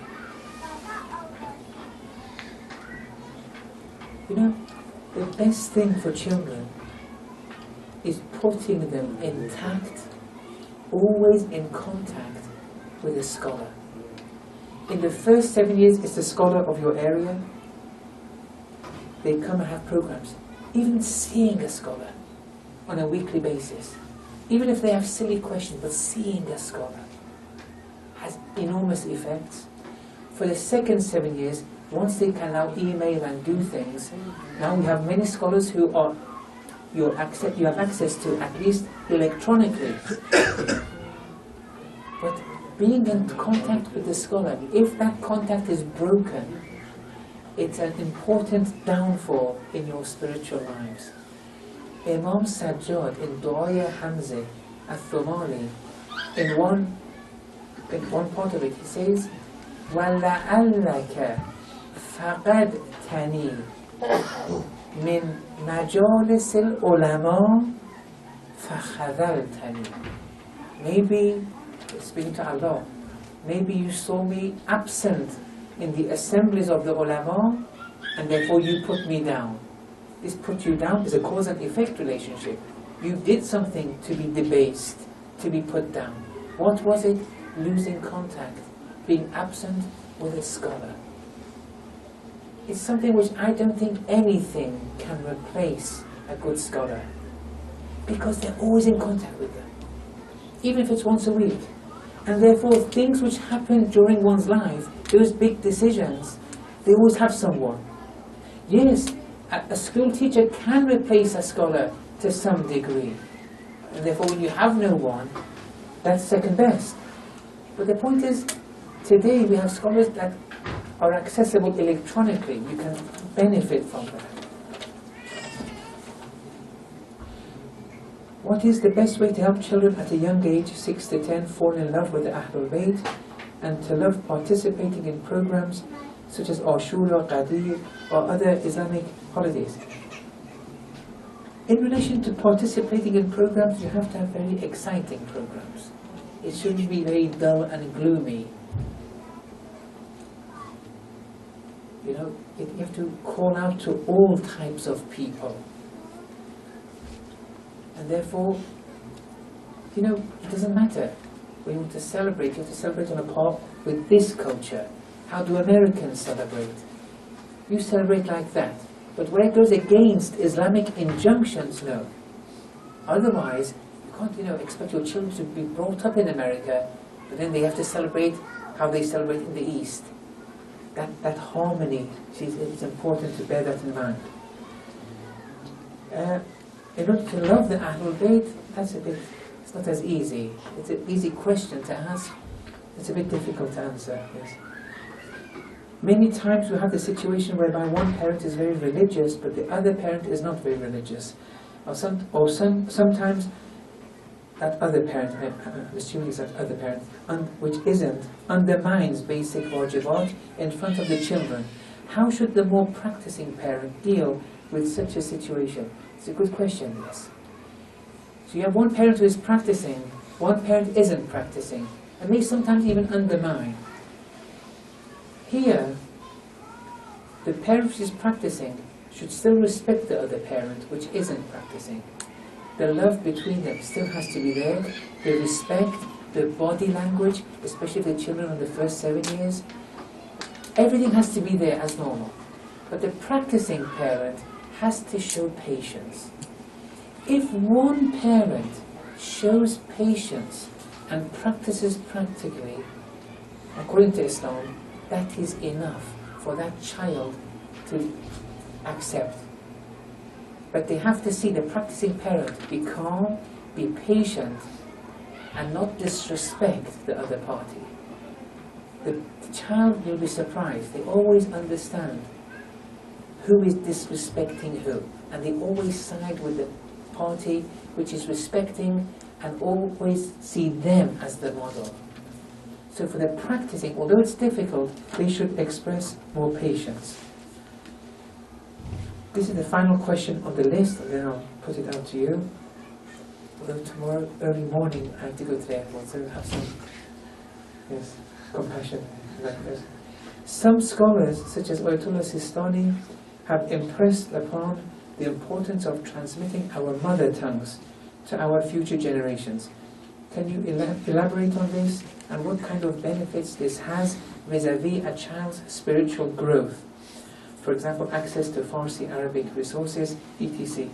The best thing for children is putting them intact, always in contact with a scholar. In the first 7 years, it's the scholar of your area. They come and have programs. Even seeing a scholar, on a weekly basis. Even if they have silly questions, but seeing a scholar has enormous effects. For the second 7 years, once they can now email and do things, now we have many scholars who are you have access to, at least electronically. But being in contact with the scholar, if that contact is broken, it's an important downfall in your spiritual lives. Imam Sajjad in Du'aya Hamza al-Thumali, in one part of it, he says, وَلَعَلَّكَ فَقَدْتَنِي مِنْ مَجَالِسِ الْعُلَمَاءِ فَخَذَلْتَنِي. Maybe, speaking to Allah, maybe you saw me absent in the assemblies of the ulama, and therefore you put me down. This put you down is a cause and effect relationship. You did something to be debased, to be put down. What was it? Losing contact, being absent with a scholar. It's something which I don't think anything can replace a good scholar, because they're always in contact with them, even if it's once a week. And therefore things which happen during one's life, those big decisions, they always have someone. Yes, a school teacher can replace a scholar to some degree, and therefore when you have no one, that's second best. But the point is, today we have scholars that are accessible electronically. You can benefit from that. What is the best way to help children at a young age, 6 to 10, fall in love with the Ahlul Bayt and to love participating in programs such as Ashura, Qadir or other Islamic holidays? In relation to participating in programs, you have to have very exciting programs. It shouldn't be very dull and gloomy. You know, you have to call out to all types of people. And therefore, you know, it doesn't matter. When you want to celebrate, you have to celebrate on a par with this culture. How do Americans celebrate? You celebrate like that. But where it goes against Islamic injunctions, no. Otherwise, you can't, you know, expect your children to be brought up in America, but then they have to celebrate how they celebrate in the East. That harmony, it's important to bear that in mind. In order to love the Ahlul Bayt, it's not as easy. It's an easy question to ask. It's a bit difficult to answer, yes. Many times we have the situation whereby one parent is very religious, but the other parent is not very religious. Or sometimes that other parent, I'm assuming it's that other parent, which isn't, undermines basic wajibat in front of the children. How should the more practicing parent deal with such a situation? It's a good question, yes. So you have one parent who is practicing, one parent isn't practicing, and may sometimes even undermine. Here, the parent who is practicing should still respect the other parent which isn't practicing. The love between them still has to be there, the respect, the body language, especially the children in the first 7 years. Everything has to be there as normal. But the practicing parent has to show patience. If one parent shows patience and practices practically, according to Islam, that is enough for that child to accept. But they have to see the practicing parent be calm, be patient, and not disrespect the other party. The child will be surprised. They always understand who is disrespecting who, and they always side with the party which is respecting and always see them as the model. So for the practicing, although it's difficult, they should express more patience. This is the final question on the list, and then I'll put it out to you. Although tomorrow early morning I have to go to the airport, so have some compassion like this. Some scholars, such as Ayatollah Sistani, have impressed upon the importance of transmitting our mother tongues to our future generations. Can you elaborate on this, and what kind of benefits this has vis-à-vis a child's spiritual growth? For example, access to Farsi, Arabic resources, etc.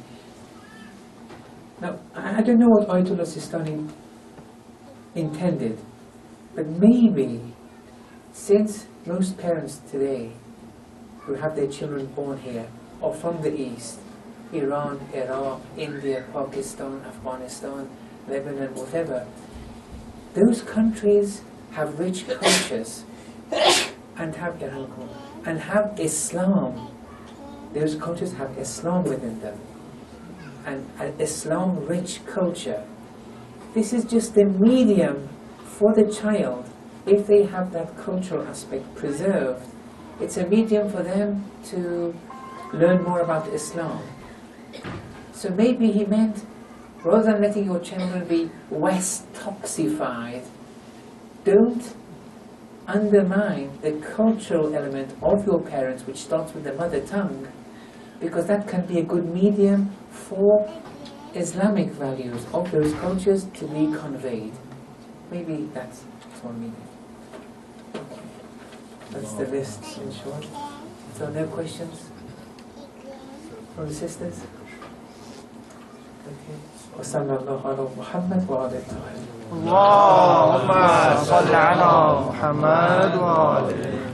Now, I don't know what Ayatollah Sistani intended, but maybe since most parents today who have their children born here are from the East, Iran, Iraq, India, Pakistan, Afghanistan, Lebanon, whatever, those countries have rich cultures and have Islam. Those cultures have Islam within them, and an Islam-rich culture. This is just a medium for the child. If they have that cultural aspect preserved, it's a medium for them to learn more about Islam. So maybe he meant, rather than letting your children be West toxified, don't undermine the cultural element of your parents, which starts with the mother tongue, because that can be a good medium for Islamic values of those cultures to be conveyed. Maybe that's one medium. Okay. That's the list in short. So no questions from the sisters? Okay. وصلى الله على محمد وعلى آله. اللهم صل على محمد وعلى